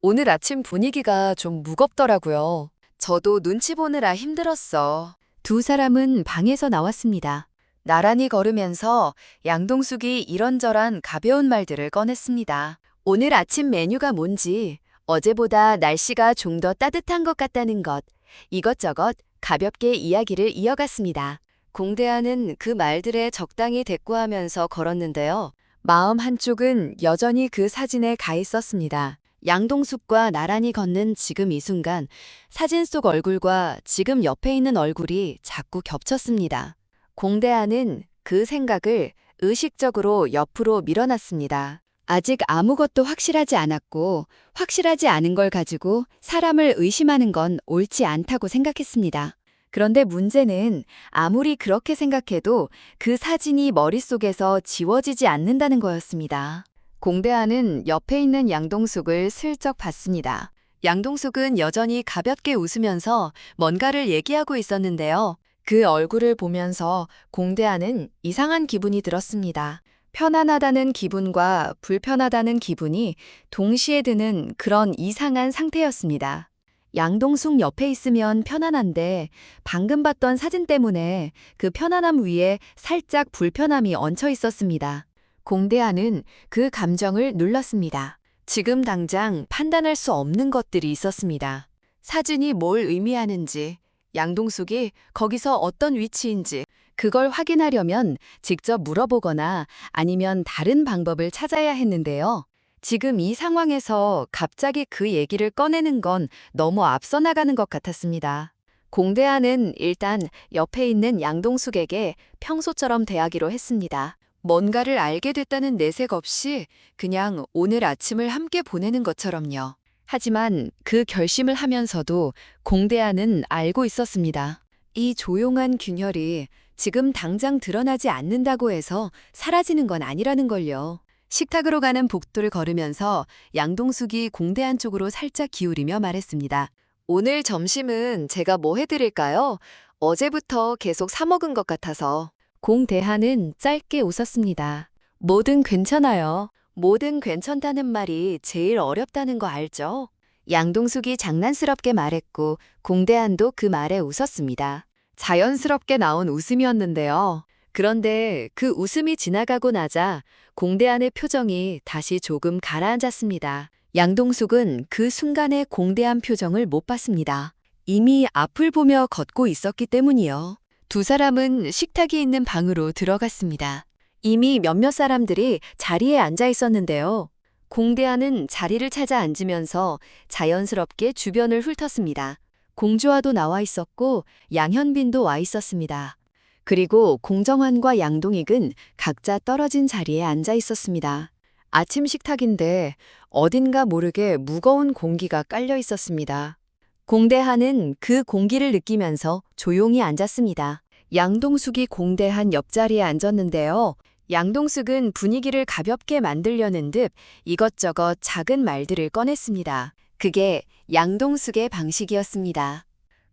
오늘 아침 분위기가 좀 무겁더라고요. 저도 눈치 보느라 힘들었어. 두 사람은 방에서 나왔습니다. 나란히 걸으면서 양동숙이 이런저런 가벼운 말들을 꺼냈습니다. 오늘 아침 메뉴가 뭔지, 어제보다 날씨가 좀 더 따뜻한 것 같다는 것, 이것저것 가볍게 이야기를 이어갔습니다. 공대하는 그 말들에 적당히 대꾸하면서 걸었는데요. 마음 한쪽은 여전히 그 사진에 가 있었습니다. 양동숙과 나란히 걷는 지금 이 순간 사진 속 얼굴과 지금 옆에 있는 얼굴이 자꾸 겹쳤습니다. 공대하는 그 생각을 의식적으로 옆으로 밀어놨습니다. 아직 아무것도 확실하지 않았고 확실하지 않은 걸 가지고 사람을 의심하는 건 옳지 않다고 생각했습니다. 그런데 문제는 아무리 그렇게 생각해도 그 사진이 머릿속에서 지워지지 않는다는 거였습니다. 공대하는 옆에 있는 양동숙을 슬쩍 봤습니다. 양동숙은 여전히 가볍게 웃으면서 뭔가를 얘기하고 있었는데요. 그 얼굴을 보면서 공대하는 이상한 기분이 들었습니다. 편안하다는 기분과 불편하다는 기분이 동시에 드는 그런 이상한 상태였습니다. 양동숙 옆에 있으면 편안한데 방금 봤던 사진 때문에 그 편안함 위에 살짝 불편함이 얹혀 있었습니다. 공대하는 그 감정을 눌렀습니다. 지금 당장 판단할 수 없는 것들이 있었습니다. 사진이 뭘 의미하는지, 양동숙이 거기서 어떤 위치인지, 그걸 확인하려면 직접 물어보거나 아니면 다른 방법을 찾아야 했는데요. 지금 이 상황에서 갑자기 그 얘기를 꺼내는 건 너무 앞서 나가는 것 같았습니다. 공대하는 일단 옆에 있는 양동숙에게 평소처럼 대하기로 했습니다. 뭔가를 알게 됐다는 내색 없이 그냥 오늘 아침을 함께 보내는 것처럼요. 하지만 그 결심을 하면서도 공대하는 알고 있었습니다. 이 조용한 균열이 지금 당장 드러나지 않는다고 해서 사라지는 건 아니라는 걸요. 식탁으로 가는 복도를 걸으면서 양동숙이 공대한 쪽으로 살짝 기울이며 말했습니다. 오늘 점심은 제가 뭐 해드릴까요? 어제부터 계속 사 먹은 것 같아서. 공대하는 짧게 웃었습니다. 뭐든 괜찮아요. 뭐든 괜찮다는 말이 제일 어렵다는 거 알죠? 양동숙이 장난스럽게 말했고 공대한도 그 말에 웃었습니다. 자연스럽게 나온 웃음이었는데요. 그런데 그 웃음이 지나가고 나자 공대한의 표정이 다시 조금 가라앉았습니다. 양동숙은 그 순간의 공대한 표정을 못 봤습니다. 이미 앞을 보며 걷고 있었기 때문이요. 두 사람은 식탁이 있는 방으로 들어갔습니다. 이미 몇몇 사람들이 자리에 앉아 있었는데요. 공대하는 자리를 찾아 앉으면서 자연스럽게 주변을 훑었습니다. 공주와도 나와 있었고 양현빈도 와 있었습니다. 그리고 공정환과 양동익은 각자 떨어진 자리에 앉아 있었습니다. 아침 식탁인데 어딘가 모르게 무거운 공기가 깔려 있었습니다. 공대한은 그 공기를 느끼면서 조용히 앉았습니다. 양동숙이 공대한 옆자리에 앉았는데요. 양동숙은 분위기를 가볍게 만들려는 듯 이것저것 작은 말들을 꺼냈습니다. 그게 양동숙의 방식이었습니다.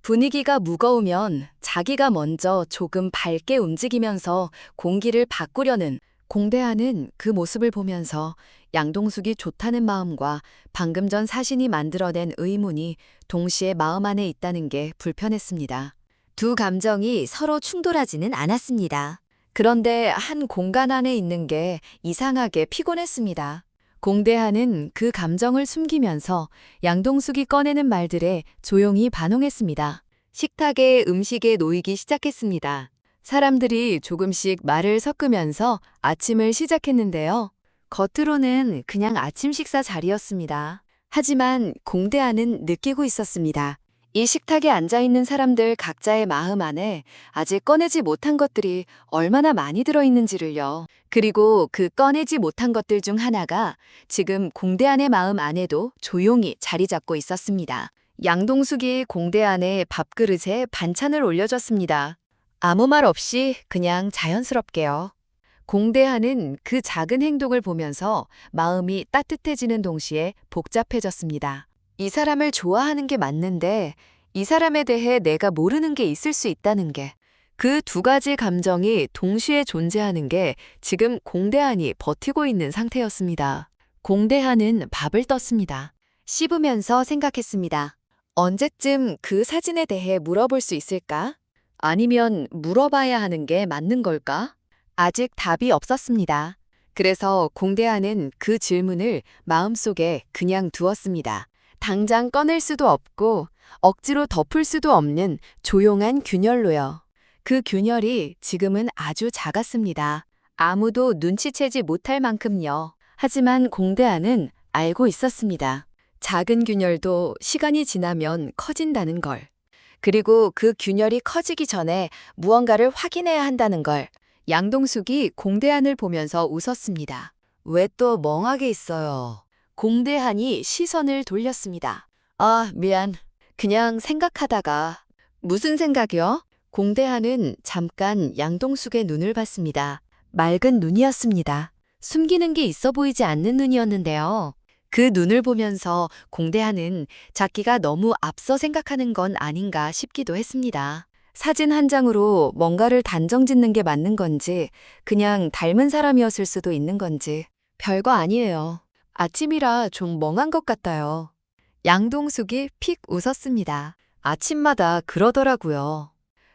분위기가 무거우면 자기가 먼저 조금 밝게 움직이면서 공기를 바꾸려는 공대하는 그 모습을 보면서 양동숙이 좋다는 마음과 방금 전 사신이 만들어낸 의문이 동시에 마음 안에 있다는 게 불편했습니다. 두 감정이 서로 충돌하지는 않았습니다. 그런데 한 공간 안에 있는 게 이상하게 피곤했습니다. 공대하는 그 감정을 숨기면서 양동숙이 꺼내는 말들에 조용히 반응했습니다. 식탁에 음식에 놓이기 시작했습니다. 사람들이 조금씩 말을 섞으면서 아침을 시작했는데요. 겉으로는 그냥 아침 식사 자리였습니다. 하지만 공대하는 느끼고 있었습니다. 이 식탁에 앉아있는 사람들 각자의 마음 안에 아직 꺼내지 못한 것들이 얼마나 많이 들어있는지를요. 그리고 그 꺼내지 못한 것들 중 하나가 지금 공대한의 마음 안에도 조용히 자리 잡고 있었습니다. 양동숙이 공대한의 밥그릇에 반찬을 올려줬습니다. 아무 말 없이 그냥 자연스럽게요. 공대한은 그 작은 행동을 보면서 마음이 따뜻해지는 동시에 복잡해졌습니다. 이 사람을 좋아하는 게 맞는데 이 사람에 대해 내가 모르는 게 있을 수 있다는 게 그 두 가지 감정이 동시에 존재하는 게 지금 공대한이 버티고 있는 상태였습니다. 공대한은 밥을 떴습니다. 씹으면서 생각했습니다. 언제쯤 그 사진에 대해 물어볼 수 있을까? 아니면 물어봐야 하는 게 맞는 걸까? 아직 답이 없었습니다. 그래서 공대한은 그 질문을 마음속에 그냥 두었습니다. 당장 꺼낼 수도 없고 억지로 덮을 수도 없는 조용한 균열로요. 그 균열이 지금은 아주 작았습니다. 아무도 눈치채지 못할 만큼요. 하지만 공대한은 알고 있었습니다. 작은 균열도 시간이 지나면 커진다는 걸. 그리고 그 균열이 커지기 전에 무언가를 확인해야 한다는 걸. 양동숙이 공대한을 보면서 웃었습니다. 왜 또 멍하게 있어요? 공대한이 시선을 돌렸습니다. 아, 미안. 그냥 생각하다가. 무슨 생각이요? 공대한은 잠깐 양동숙의 눈을 봤습니다. 맑은 눈이었습니다. 숨기는 게 있어 보이지 않는 눈이었는데요. 그 눈을 보면서 공대한은 자기가 너무 앞서 생각하는 건 아닌가 싶기도 했습니다. 사진 한 장으로 뭔가를 단정짓는 게 맞는 건지, 그냥 닮은 사람이었을 수도 있는 건지, 별거 아니에요. 아침이라 좀 멍한 것 같아요. 양동숙이 픽 웃었습니다. 아침마다 그러더라고요.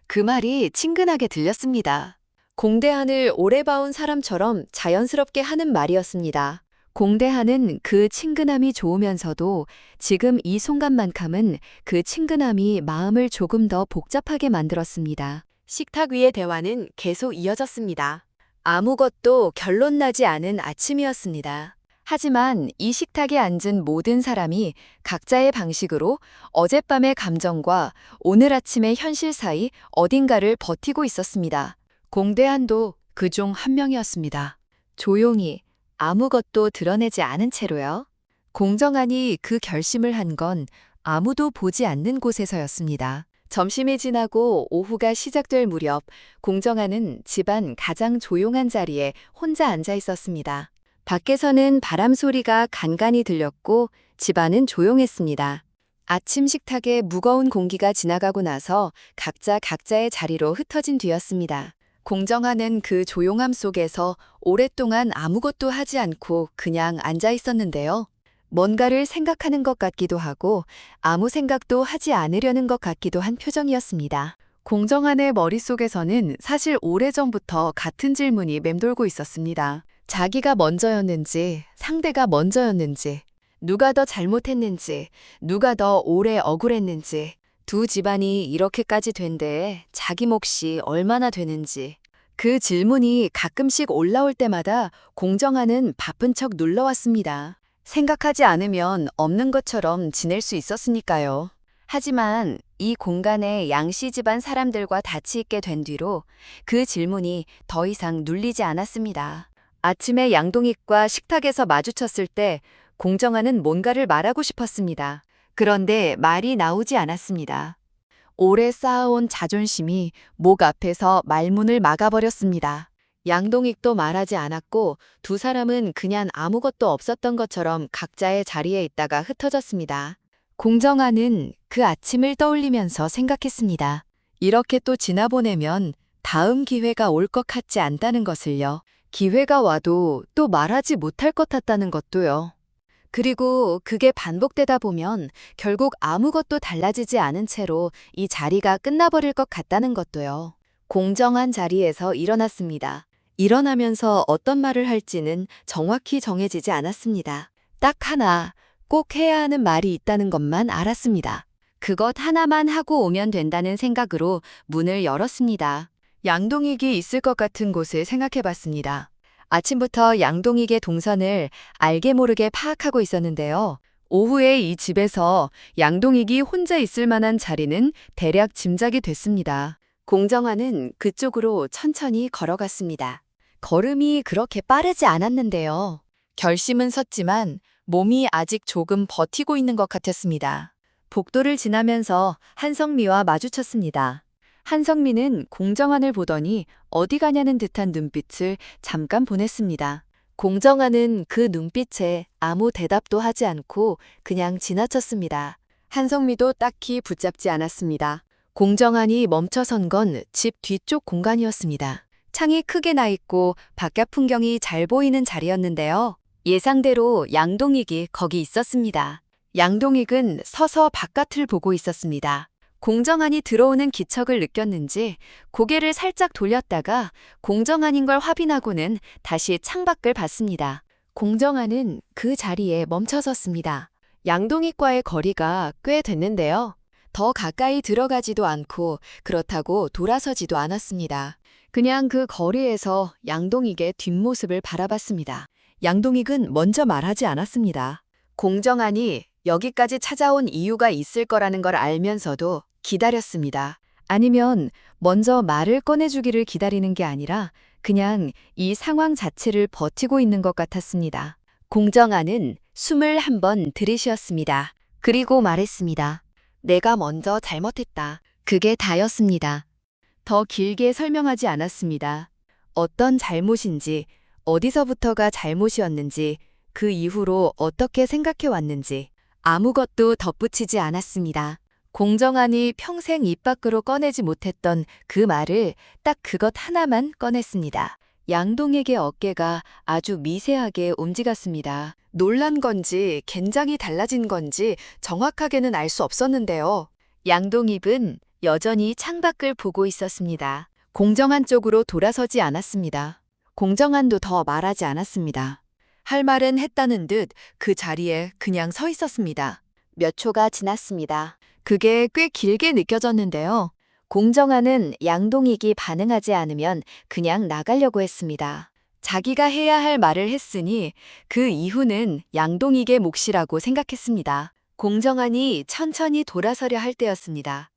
그 말이 친근하게 들렸습니다. 공대한을 오래 봐온 사람처럼 자연스럽게 하는 말이었습니다. 공대한은 그 친근함이 좋으면서도 지금 이 순간만큼은 그 친근함이 마음을 조금 더 복잡하게 만들었습니다. 식탁 위의 대화는 계속 이어졌습니다. 아무것도 결론 나지 않은 아침이었습니다. 하지만 이 식탁에 앉은 모든 사람이 각자의 방식으로 어젯밤의 감정과 오늘 아침의 현실 사이 어딘가를 버티고 있었습니다. 공대한도 그중 한 명이었습니다. 조용히 아무것도 드러내지 않은 채로요. 공정한이 그 결심을 한 건 아무도 보지 않는 곳에서였습니다. 점심이 지나고 오후가 시작될 무렵 공정한은 집안 가장 조용한 자리에 혼자 앉아 있었습니다. 밖에서는 바람 소리가 간간히 들렸고 집안은 조용했습니다. 아침 식탁에 무거운 공기가 지나가고 나서 각자 각자의 자리로 흩어진 뒤였습니다. 공정한은 그 조용함 속에서 오랫동안 아무것도 하지 않고 그냥 앉아 있었는데요. 뭔가를 생각하는 것 같기도 하고 아무 생각도 하지 않으려는 것 같기도 한 표정이었습니다. 공정한의 머릿속에서는 사실 오래전부터 같은 질문이 맴돌고 있었습니다. 자기가 먼저였는지, 상대가 먼저였는지, 누가 더 잘못했는지, 누가 더 오래 억울했는지, 두 집안이 이렇게까지 된 데에 자기 몫이 얼마나 되는지. 그 질문이 가끔씩 올라올 때마다 공정한은 바쁜 척 눌러왔습니다. 생각하지 않으면 없는 것처럼 지낼 수 있었으니까요. 하지만 이 공간에 양씨 집안 사람들과 같이 있게 된 뒤로 그 질문이 더 이상 눌리지 않았습니다. 아침에 양동익과 식탁에서 마주쳤을 때 공정한은 뭔가를 말하고 싶었습니다. 그런데 말이 나오지 않았습니다. 오래 쌓아온 자존심이 목 앞에서 말문을 막아버렸습니다. 양동익도 말하지 않았고 두 사람은 그냥 아무것도 없었던 것처럼 각자의 자리에 있다가 흩어졌습니다. 공정한은 그 아침을 떠올리면서 생각했습니다. 이렇게 또 지나보내면 다음 기회가 올 것 같지 않다는 것을요. 기회가 와도 또 말하지 못할 것 같다는 것도요. 그리고 그게 반복되다 보면 결국 아무것도 달라지지 않은 채로 이 자리가 끝나버릴 것 같다는 것도요. 공정한 자리에서 일어났습니다. 일어나면서 어떤 말을 할지는 정확히 정해지지 않았습니다. 딱 하나, 꼭 해야 하는 말이 있다는 것만 알았습니다. 그것 하나만 하고 오면 된다는 생각으로 문을 열었습니다. 양동익이 있을 것 같은 곳을 생각해봤습니다. 아침부터 양동익의 동선을 알게 모르게 파악하고 있었는데요. 오후에 이 집에서 양동익이 혼자 있을 만한 자리는 대략 짐작이 됐습니다. 공정한은 그쪽으로 천천히 걸어갔습니다. 걸음이 그렇게 빠르지 않았는데요. 결심은 섰지만 몸이 아직 조금 버티고 있는 것 같았습니다. 복도를 지나면서 한성미와 마주쳤습니다. 한성미는 공정한을 보더니 어디 가냐는 듯한 눈빛을 잠깐 보냈습니다. 공정한은 그 눈빛에 아무 대답도 하지 않고 그냥 지나쳤습니다. 한성미도 딱히 붙잡지 않았습니다. 공정한이 멈춰선 건 집 뒤쪽 공간이었습니다. 창이 크게 나 있고 바깥 풍경이 잘 보이는 자리였는데요. 예상대로 양동익이 거기 있었습니다. 양동익은 서서 바깥을 보고 있었습니다. 공정한이 들어오는 기척을 느꼈는지 고개를 살짝 돌렸다가 공정한인 걸 확인하고는 다시 창밖을 봤습니다. 공정한은 그 자리에 멈춰섰습니다. 양동익과의 거리가 꽤 됐는데요. 더 가까이 들어가지도 않고 그렇다고 돌아서지도 않았습니다. 그냥 그 거리에서 양동익의 뒷모습을 바라봤습니다. 양동익은 먼저 말하지 않았습니다. 공정한이 여기까지 찾아온 이유가 있을 거라는 걸 알면서도 기다렸습니다. 아니면 먼저 말을 꺼내주기를 기다리는 게 아니라 그냥 이 상황 자체를 버티고 있는 것 같았습니다. 공정한은 숨을 한번 들이쉬었습니다. 그리고 말했습니다. 내가 먼저 잘못했다. 그게 다였습니다. 더 길게 설명하지 않았습니다. 어떤 잘못인지, 어디서부터가 잘못이었는지, 그 이후로 어떻게 생각해 왔는지 아무것도 덧붙이지 않았습니다. 공정한이 평생 입 밖으로 꺼내지 못했던 그 말을 딱 그것 하나만 꺼냈습니다. 양동익의 어깨가 아주 미세하게 움직였습니다. 놀란 건지 긴장이 달라진 건지 정확하게는 알 수 없었는데요. 양동익은 여전히 창밖을 보고 있었습니다. 공정한 쪽으로 돌아서지 않았습니다. 공정한도 더 말하지 않았습니다. 할 말은 했다는 듯 그 자리에 그냥 서 있었습니다. 몇 초가 지났습니다. 그게 꽤 길게 느껴졌는데요. 공정한은 양동익이 반응하지 않으면 그냥 나가려고 했습니다. 자기가 해야 할 말을 했으니 그 이후는 양동익의 몫이라고 생각했습니다. 공정한이 천천히 돌아서려 할 때였습니다.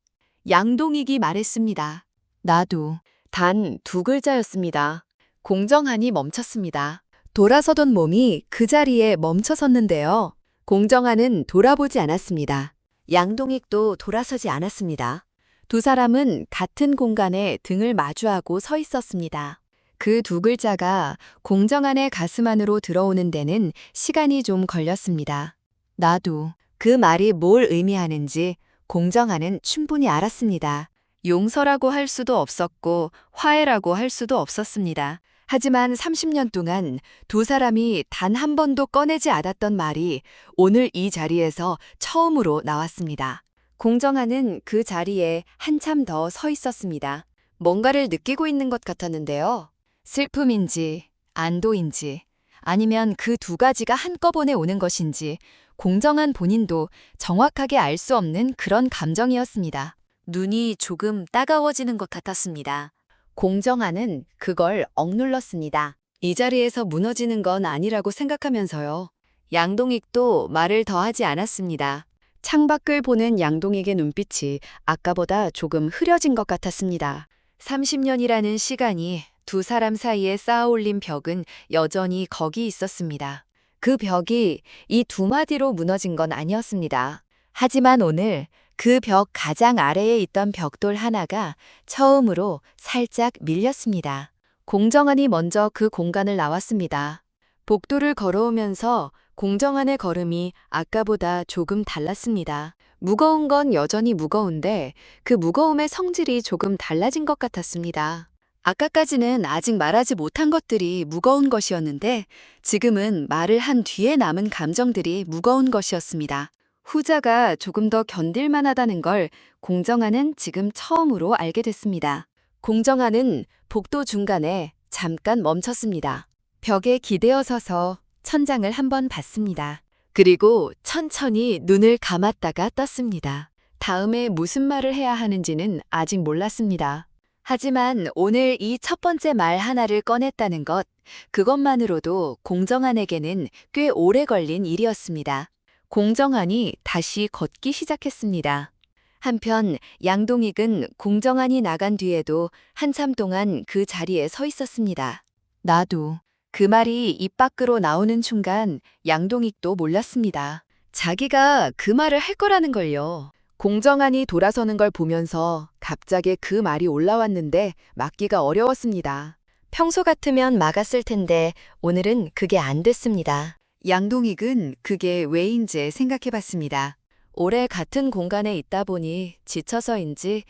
양동익이 말했습니다. 나도. 단 두 글자였습니다. 공정한이 멈췄습니다. 돌아서던 몸이 그 자리에 멈춰섰는데요. 공정한은 돌아보지 않았습니다. 양동익도 돌아서지 않았습니다. 두 사람은 같은 공간에 등을 마주하고 서 있었습니다. 그 두 글자가 공정한의 가슴 안으로 들어오는 데는 시간이 좀 걸렸습니다. 나도. 그 말이 뭘 의미하는지 공정한은 충분히 알았습니다. 용서라고 할 수도 없었고 화해라고 할 수도 없었습니다. 하지만 30년 동안 두 사람이 단 한 번도 꺼내지 않았던 말이 오늘 이 자리에서 처음으로 나왔습니다. 공정한은 그 자리에 한참 더 서 있었습니다. 뭔가를 느끼고 있는 것 같았는데요. 슬픔인지, 안도인지, 아니면 그 두 가지가 한꺼번에 오는 것인지 공정한 본인도 정확하게 알 수 없는 그런 감정이었습니다. 눈이 조금 따가워지는 것 같았습니다. 공정한은 그걸 억눌렀습니다. 이 자리에서 무너지는 건 아니라고 생각하면서요. 양동익도 말을 더 하지 않았습니다. 창밖을 보는 양동익의 눈빛이 아까보다 조금 흐려진 것 같았습니다. 30년이라는 시간이 두 사람 사이에 쌓아올린 벽은 여전히 거기 있었습니다. 그 벽이 이 두 마디로 무너진 건 아니었습니다. 하지만 오늘 그 벽 가장 아래에 있던 벽돌 하나가 처음으로 살짝 밀렸습니다. 공정한이 먼저 그 공간을 나왔습니다. 복도를 걸어오면서 공정한의 걸음이 아까보다 조금 달랐습니다. 무거운 건 여전히 무거운데 그 무거움의 성질이 조금 달라진 것 같았습니다. 아까까지는 아직 말하지 못한 것들이 무거운 것이었는데 지금은 말을 한 뒤에 남은 감정들이 무거운 것이었습니다. 후자가 조금 더 견딜만 하다는 걸 공정한은 지금 처음으로 알게 됐습니다. 공정한은 복도 중간에 잠깐 멈췄습니다. 벽에 기대어 서서 천장을 한번 봤습니다. 그리고 천천히 눈을 감았다가 떴습니다. 다음에 무슨 말을 해야 하는지는 아직 몰랐습니다. 하지만 오늘 이 첫 번째 말 하나를 꺼냈다는 것, 그것만으로도 공정한에게는 꽤 오래 걸린 일이었습니다. 공정한이 다시 걷기 시작했습니다. 한편 양동익은 공정한이 나간 뒤에도 한참 동안 그 자리에 서 있었습니다. 나도. 그 말이 입 밖으로 나오는 순간 양동익도 몰랐습니다. 자기가 그 말을 할 거라는 걸요. 공정한이 돌아서는 걸 보면서 갑자기 그 말이 올라왔는데 막기가 어려웠습니다. 평소 같으면 막았을 텐데 오늘은 그게 안 됐습니다. 양동익은 그게 왜인지 생각해 봤습니다. 오래 같은 공간에 있다 보니 지쳐서인지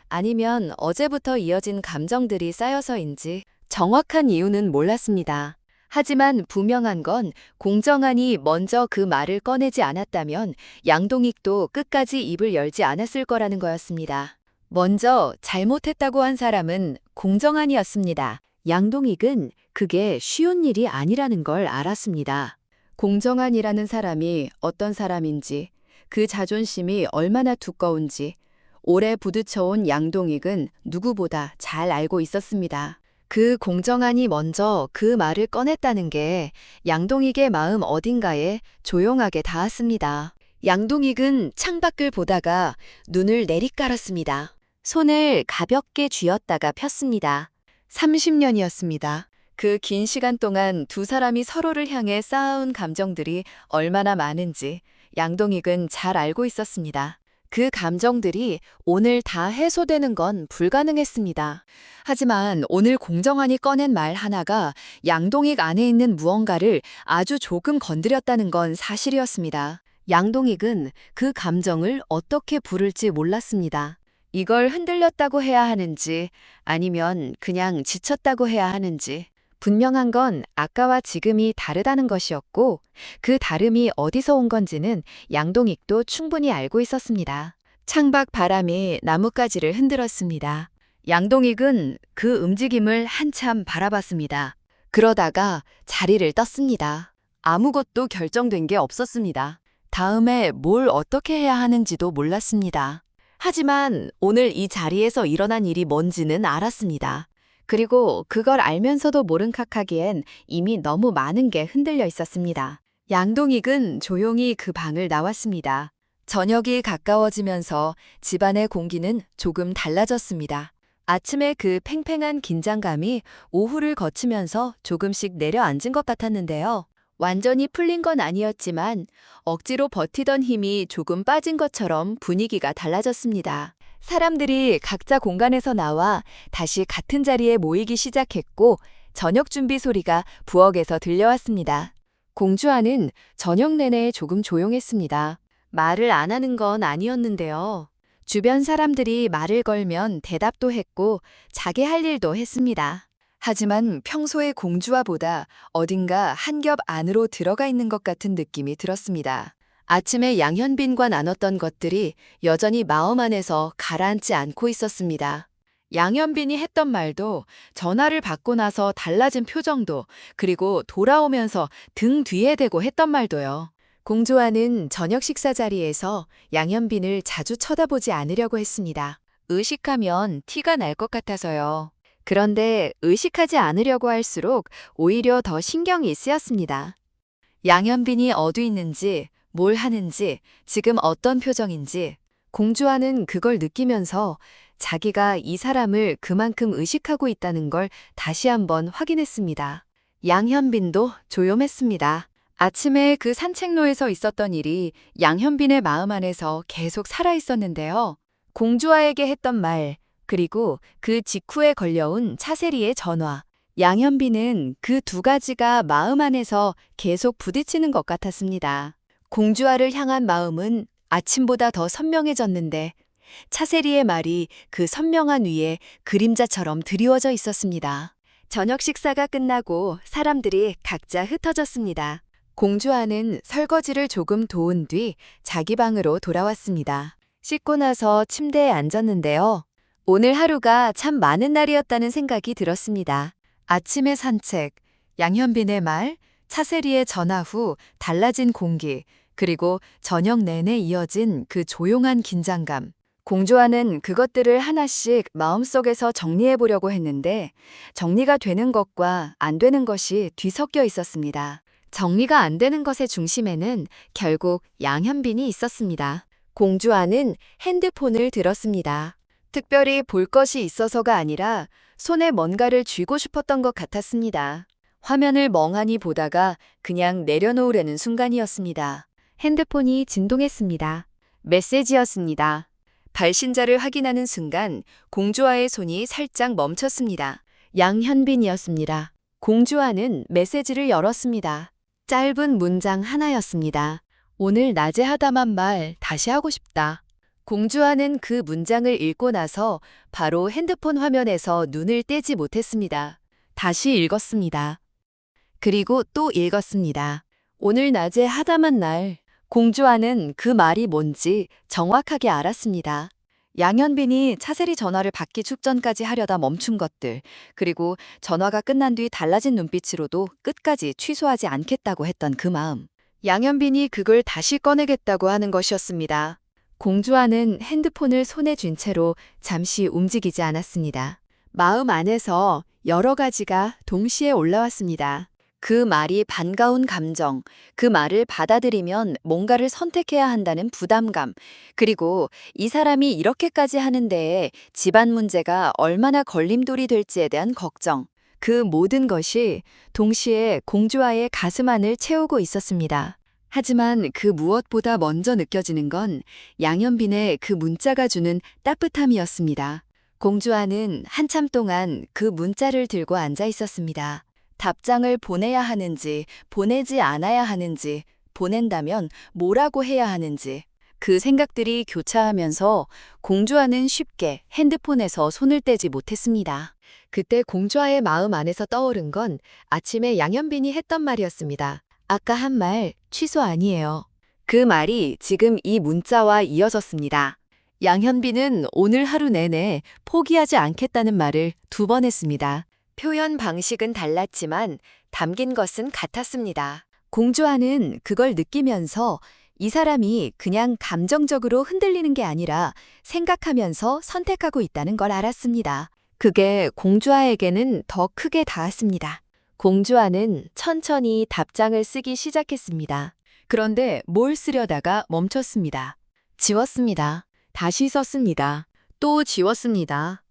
아니면 어제부터 이어진 감정들이 쌓여서인지 정확한 이유는 몰랐습니다. 하지만 분명한 건 공정한이 먼저 그 말을 꺼내지 않았다면 양동익도 끝까지 입을 열지 않았을 거라는 거였습니다. 먼저 잘못했다고 한 사람은 공정한이었습니다. 양동익은 그게 쉬운 일이 아니라는 걸 알았습니다. 공정한이라는 사람이 어떤 사람인지, 그 자존심이 얼마나 두꺼운지 오래 부딪혀온 양동익은 누구보다 잘 알고 있었습니다. 그 공정한이 먼저 그 말을 꺼냈다는 게 양동익의 마음 어딘가에 조용하게 닿았습니다. 양동익은 창밖을 보다가 눈을 내리깔았습니다. 손을 가볍게 쥐었다가 폈습니다. 30년이었습니다. 그 긴 시간 동안 두 사람이 서로를 향해 쌓아온 감정들이 얼마나 많은지 양동익은 잘 알고 있었습니다. 그 감정들이 오늘 다 해소되는 건 불가능했습니다. 하지만 오늘 공정한이 꺼낸 말 하나가 양동익 안에 있는 무언가를 아주 조금 건드렸다는 건 사실이었습니다. 양동익은 그 감정을 어떻게 부를지 몰랐습니다. 이걸 흔들렸다고 해야 하는지 아니면 그냥 지쳤다고 해야 하는지 분명한 건 아까와 지금이 다르다는 것이었고 그 다름이 어디서 온 건지는 양동익도 충분히 알고 있었습니다. 창밖 바람이 나뭇가지를 흔들었습니다. 양동익은 그 움직임을 한참 바라봤습니다. 그러다가 자리를 떴습니다. 아무것도 결정된 게 없었습니다. 다음에 뭘 어떻게 해야 하는지도 몰랐습니다. 하지만 오늘 이 자리에서 일어난 일이 뭔지는 알았습니다. 그리고 그걸 알면서도 모른 척하기엔 이미 너무 많은 게 흔들려 있었습니다. 양동익은 조용히 그 방을 나왔습니다. 저녁이 가까워지면서 집안의 공기는 조금 달라졌습니다. 아침에 그 팽팽한 긴장감이 오후를 거치면서 조금씩 내려앉은 것 같았는데요. 완전히 풀린 건 아니었지만 억지로 버티던 힘이 조금 빠진 것처럼 분위기가 달라졌습니다. 사람들이 각자 공간에서 나와 다시 같은 자리에 모이기 시작했고 저녁 준비 소리가 부엌에서 들려왔습니다. 공주아는 저녁 내내 조금 조용했습니다. 말을 안 하는 건 아니었는데요. 주변 사람들이 말을 걸면 대답도 했고 자기 할 일도 했습니다. 하지만 평소의 공주아보다 어딘가 한 겹 안으로 들어가 있는 것 같은 느낌이 들었습니다. 아침에 양현빈과 나눴던 것들이 여전히 마음 안에서 가라앉지 않고 있었습니다. 양현빈이 했던 말도 전화를 받고 나서 달라진 표정도 그리고 돌아오면서 등 뒤에 대고 했던 말도요. 공주아는 저녁 식사 자리에서 양현빈을 자주 쳐다보지 않으려고 했습니다. 의식하면 티가 날 것 같아서요. 그런데 의식하지 않으려고 할수록 오히려 더 신경이 쓰였습니다. 양현빈이 어디 있는지, 뭘 하는지, 지금 어떤 표정인지 공주아는 그걸 느끼면서 자기가 이 사람을 그만큼 의식하고 있다는 걸 다시 한번 확인했습니다. 양현빈도 조용했습니다. 아침에 그 산책로에서 있었던 일이 양현빈의 마음 안에서 계속 살아있었는데요. 공주아에게 했던 말, 그리고 그 직후에 걸려온 차세리의 전화. 양현빈은 그 두 가지가 마음 안에서 계속 부딪히는 것 같았습니다. 공주아를 향한 마음은 아침보다 더 선명해졌는데 차세리의 말이 그 선명한 위에 그림자처럼 드리워져 있었습니다. 저녁 식사가 끝나고 사람들이 각자 흩어졌습니다. 공주아는 설거지를 조금 도운 뒤 자기 방으로 돌아왔습니다. 씻고 나서 침대에 앉았는데요. 오늘 하루가 참 많은 날이었다는 생각이 들었습니다. 아침의 산책, 양현빈의 말, 차세리의 전화 후 달라진 공기, 그리고 저녁 내내 이어진 그 조용한 긴장감. 공주아는 그것들을 하나씩 마음속에서 정리해 보려고 했는데 정리가 되는 것과 안 되는 것이 뒤섞여 있었습니다. 정리가 안 되는 것의 중심에는 결국 양현빈이 있었습니다. 공주아는 핸드폰을 들었습니다. 특별히 볼 것이 있어서가 아니라 손에 뭔가를 쥐고 싶었던 것 같았습니다. 화면을 멍하니 보다가 그냥 내려놓으려는 순간이었습니다. 핸드폰이 진동했습니다. 메시지였습니다. 발신자를 확인하는 순간 공주아의 손이 살짝 멈췄습니다. 양현빈이었습니다. 공주아는 메시지를 열었습니다. 짧은 문장 하나였습니다. 오늘 낮에 하다만 말 다시 하고 싶다. 공주와는 그 문장을 읽고 나서 바로 핸드폰 화면에서 눈을 떼지 못했습니다. 다시 읽었습니다. 그리고 또 읽었습니다. 오늘 낮에 하다만 날. 공주와는 그 말이 뭔지 정확하게 알았습니다. 양현빈이 차세리 전화를 받기 직전까지 하려다 멈춘 것들, 그리고 전화가 끝난 뒤 달라진 눈빛으로도 끝까지 취소하지 않겠다고 했던 그 마음. 양현빈이 그걸 다시 꺼내겠다고 하는 것이었습니다. 공주와는 핸드폰을 손에 쥔 채로 잠시 움직이지 않았습니다. 마음 안에서 여러 가지가 동시에 올라왔습니다. 그 말이 반가운 감정, 그 말을 받아들이면 뭔가를 선택해야 한다는 부담감, 그리고 이 사람이 이렇게까지 하는데 집안 문제가 얼마나 걸림돌이 될지에 대한 걱정, 그 모든 것이 동시에 공주와의 가슴 안을 채우고 있었습니다. 하지만 그 무엇보다 먼저 느껴지는 건 양현빈의 그 문자가 주는 따뜻함이었습니다. 공주와는 한참 동안 그 문자를 들고 앉아 있었습니다. 답장을 보내야 하는지, 보내지 않아야 하는지, 보낸다면 뭐라고 해야 하는지. 그 생각들이 교차하면서 공주와는 쉽게 핸드폰에서 손을 떼지 못했습니다. 그때 공주와의 마음 안에서 떠오른 건 아침에 양현빈이 했던 말이었습니다. 아까 한 말 취소 아니에요. 그 말이 지금 이 문자와 이어졌습니다. 양현빈은 오늘 하루 내내 포기하지 않겠다는 말을 2번 했습니다. 표현 방식은 달랐지만 담긴 것은 같았습니다. 공주와는 그걸 느끼면서 이 사람이 그냥 감정적으로 흔들리는 게 아니라 생각하면서 선택하고 있다는 걸 알았습니다. 그게 공주와에게는 더 크게 닿았습니다. 공주와는 천천히 답장을 쓰기 시작했습니다. 그런데 뭘 쓰려다가 멈췄습니다. 지웠습니다. 다시 썼습니다. 또 지웠습니다.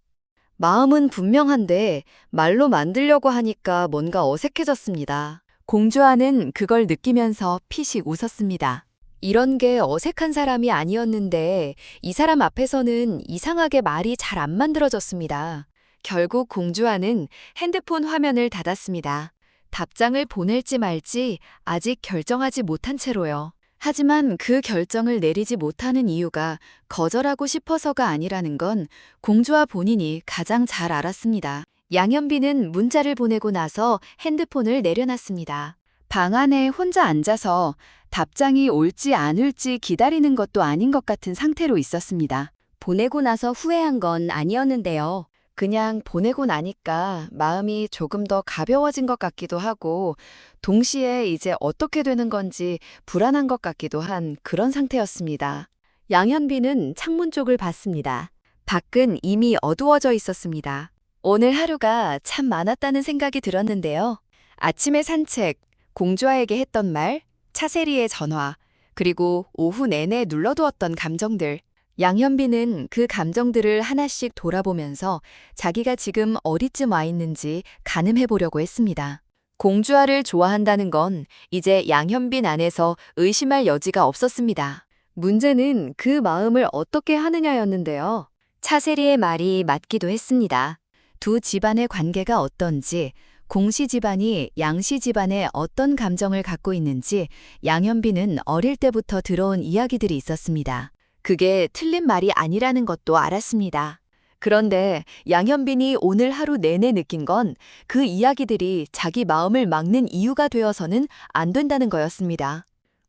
마음은 분명한데 말로 만들려고 하니까 뭔가 어색해졌습니다. 공주와는 그걸 느끼면서 피식 웃었습니다. 이런 게 어색한 사람이 아니었는데 이 사람 앞에서는 이상하게 말이 잘 안 만들어졌습니다. 결국 공주와는 핸드폰 화면을 닫았습니다. 답장을 보낼지 말지 아직 결정하지 못한 채로요. 하지만 그 결정을 내리지 못하는 이유가 거절하고 싶어서가 아니라는 건 공주와 본인이 가장 잘 알았습니다. 양현빈은 문자를 보내고 나서 핸드폰을 내려놨습니다. 방 안에 혼자 앉아서 답장이 올지 안 올지 기다리는 것도 아닌 것 같은 상태로 있었습니다. 보내고 나서 후회한 건 아니었는데요. 그냥 보내고 나니까 마음이 조금 더 가벼워진 것 같기도 하고 동시에 이제 어떻게 되는 건지 불안한 것 같기도 한 그런 상태였습니다. 양현빈은 창문 쪽을 봤습니다. 밖은 이미 어두워져 있었습니다. 오늘 하루가 참 많았다는 생각이 들었는데요. 아침의 산책, 공주와에게 했던 말, 차세리의 전화, 그리고 오후 내내 눌러두었던 감정들. 양현빈은 그 감정들을 하나씩 돌아보면서 자기가 지금 어디쯤 와 있는지 가늠해 보려고 했습니다. 공주아를 좋아한다는 건 이제 양현빈 안에서 의심할 여지가 없었습니다. 문제는 그 마음을 어떻게 하느냐였는데요. 차세리의 말이 맞기도 했습니다. 두 집안의 관계가 어떤지, 공씨 집안이 양씨 집안에 어떤 감정을 갖고 있는지 양현빈은 어릴 때부터 들어온 이야기들이 있었습니다. 그게 틀린 말이 아니라는 것도 알았습니다. 그런데 양현빈이 오늘 하루 내내 느낀 건 그 이야기들이 자기 마음을 막는 이유가 되어서는 안 된다는 거였습니다.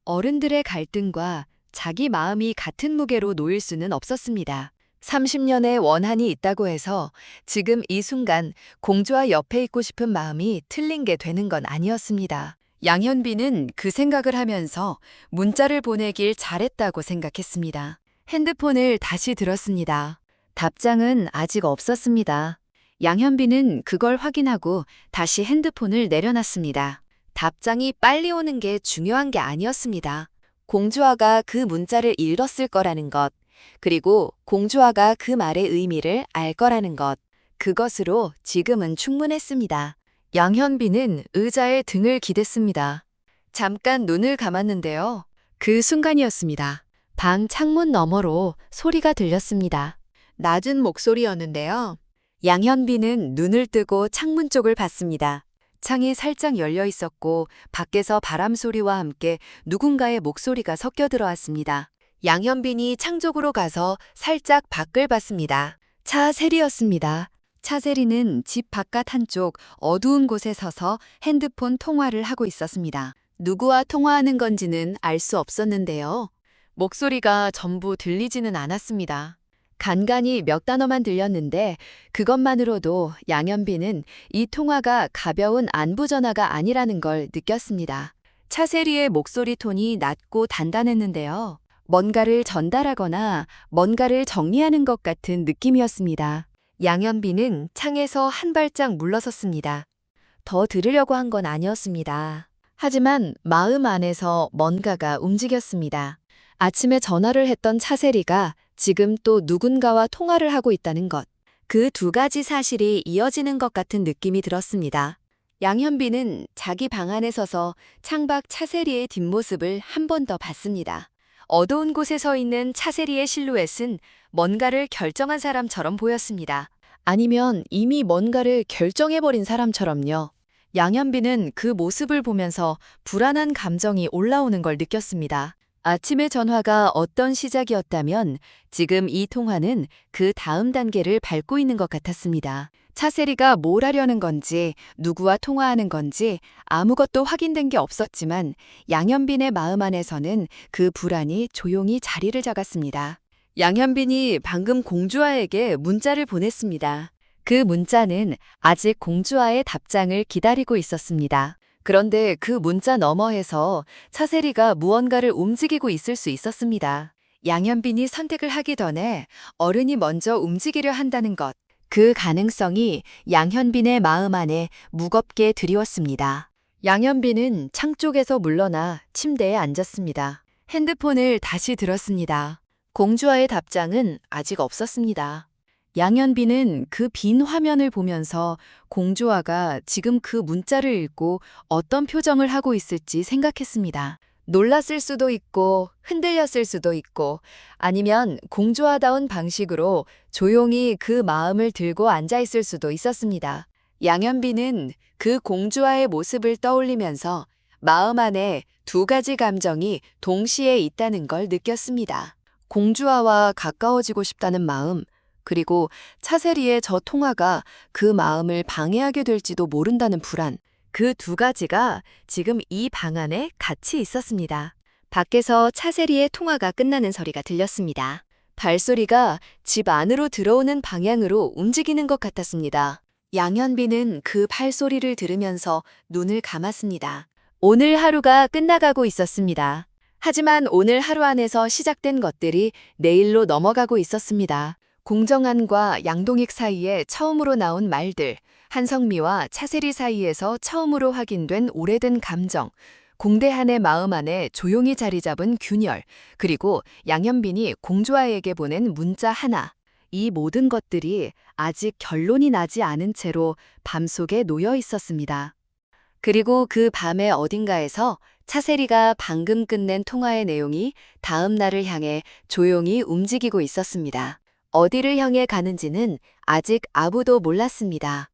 어른들의 갈등과 자기 마음이 같은 무게로 놓일 수는 없었습니다. 30년의 원한이 있다고 해서 지금 이 순간 공주와 옆에 있고 싶은 마음이 틀린 게 되는 건 아니었습니다. 양현빈은 그 생각을 하면서 문자를 보내길 잘했다고 생각했습니다. 핸드폰을 다시 들었습니다. 답장은 아직 없었습니다. 양현빈은 그걸 확인하고 다시 핸드폰을 내려놨습니다. 답장이 빨리 오는 게 중요한 게 아니었습니다. 공주아가 그 문자를 읽었을 거라는 것, 그리고 공주아가 그 말의 의미를 알 거라는 것, 그것으로 지금은 충분했습니다. 양현빈은 의자에 등을 기댔습니다. 잠깐 눈을 감았는데요. 그 순간이었습니다. 방 창문 너머로 소리가 들렸습니다. 낮은 목소리였는데요. 양현빈은 눈을 뜨고 창문 쪽을 봤습니다. 창이 살짝 열려 있었고 밖에서 바람 소리와 함께 누군가의 목소리가 섞여 들어왔습니다. 양현빈이 창 쪽으로 가서 살짝 밖을 봤습니다. 차세리였습니다. 차세리는 집 바깥 한쪽 어두운 곳에 서서 핸드폰 통화를 하고 있었습니다. 누구와 통화하는 건지는 알 수 없었는데요. 목소리가 전부 들리지는 않았습니다. 간간히 몇 단어만 들렸는데 그것만으로도 양현빈은 이 통화가 가벼운 안부 전화가 아니라는 걸 느꼈습니다. 차세리의 목소리 톤이 낮고 단단했는데요. 뭔가를 전달하거나 뭔가를 정리하는 것 같은 느낌이었습니다. 양현빈은 창에서 한 발짝 물러섰습니다. 더 들으려고 한 건 아니었습니다. 하지만 마음 안에서 뭔가가 움직였습니다. 아침에 전화를 했던 차세리가 지금 또 누군가와 통화를 하고 있다는 것. 그 두 가지 사실이 이어지는 것 같은 느낌이 들었습니다. 양현빈은 자기 방 안에 서서 창밖 차세리의 뒷모습을 한 번 더 봤습니다. 어두운 곳에 서 있는 차세리의 실루엣은 뭔가를 결정한 사람처럼 보였습니다. 아니면 이미 뭔가를 결정해버린 사람처럼요. 양현빈은 그 모습을 보면서 불안한 감정이 올라오는 걸 느꼈습니다. 아침의 전화가 어떤 시작이었다면 지금 이 통화는 그 다음 단계를 밟고 있는 것 같았습니다. 차세리가 뭘 하려는 건지, 누구와 통화하는 건지 아무것도 확인된 게 없었지만 양현빈의 마음 안에서는 그 불안이 조용히 자리를 잡았습니다. 양현빈이 방금 공주아에게 문자를 보냈습니다. 그 문자는 아직 공주아의 답장을 기다리고 있었습니다. 그런데 그 문자 너머에서 차세리가 무언가를 움직이고 있을 수 있었습니다. 양현빈이 선택을 하기 전에 어른이 먼저 움직이려 한다는 것. 그 가능성이 양현빈의 마음 안에 무겁게 드리웠습니다. 양현빈은 창 쪽에서 물러나 침대에 앉았습니다. 핸드폰을 다시 들었습니다. 공주와의 답장은 아직 없었습니다. 양현빈은 그 빈 화면을 보면서 공주아가 지금 그 문자를 읽고 어떤 표정을 하고 있을지 생각했습니다. 놀랐을 수도 있고 흔들렸을 수도 있고 아니면 공주아다운 방식으로 조용히 그 마음을 들고 앉아 있을 수도 있었습니다. 양현빈은 그 공주아의 모습을 떠올리면서 마음 안에 두 가지 감정이 동시에 있다는 걸 느꼈습니다. 공주아와 가까워지고 싶다는 마음, 그리고 차세리의 저 통화가 그 마음을 방해하게 될지도 모른다는 불안. 그 두 가지가 지금 이 방 안에 같이 있었습니다. 밖에서 차세리의 통화가 끝나는 소리가 들렸습니다. 발소리가 집 안으로 들어오는 방향으로 움직이는 것 같았습니다. 양현빈은 그 발소리를 들으면서 눈을 감았습니다. 오늘 하루가 끝나가고 있었습니다. 하지만 오늘 하루 안에서 시작된 것들이 내일로 넘어가고 있었습니다. 공정한과 양동익 사이에 처음으로 나온 말들, 한성미와 차세리 사이에서 처음으로 확인된 오래된 감정, 공대한의 마음 안에 조용히 자리 잡은 균열, 그리고 양현빈이 공주아에게 보낸 문자 하나. 이 모든 것들이 아직 결론이 나지 않은 채로 밤속에 놓여 있었습니다. 그리고 그 밤의 어딘가에서 차세리가 방금 끝낸 통화의 내용이 다음 날을 향해 조용히 움직이고 있었습니다. 어디를 향해 가는지는 아직 아무도 몰랐습니다.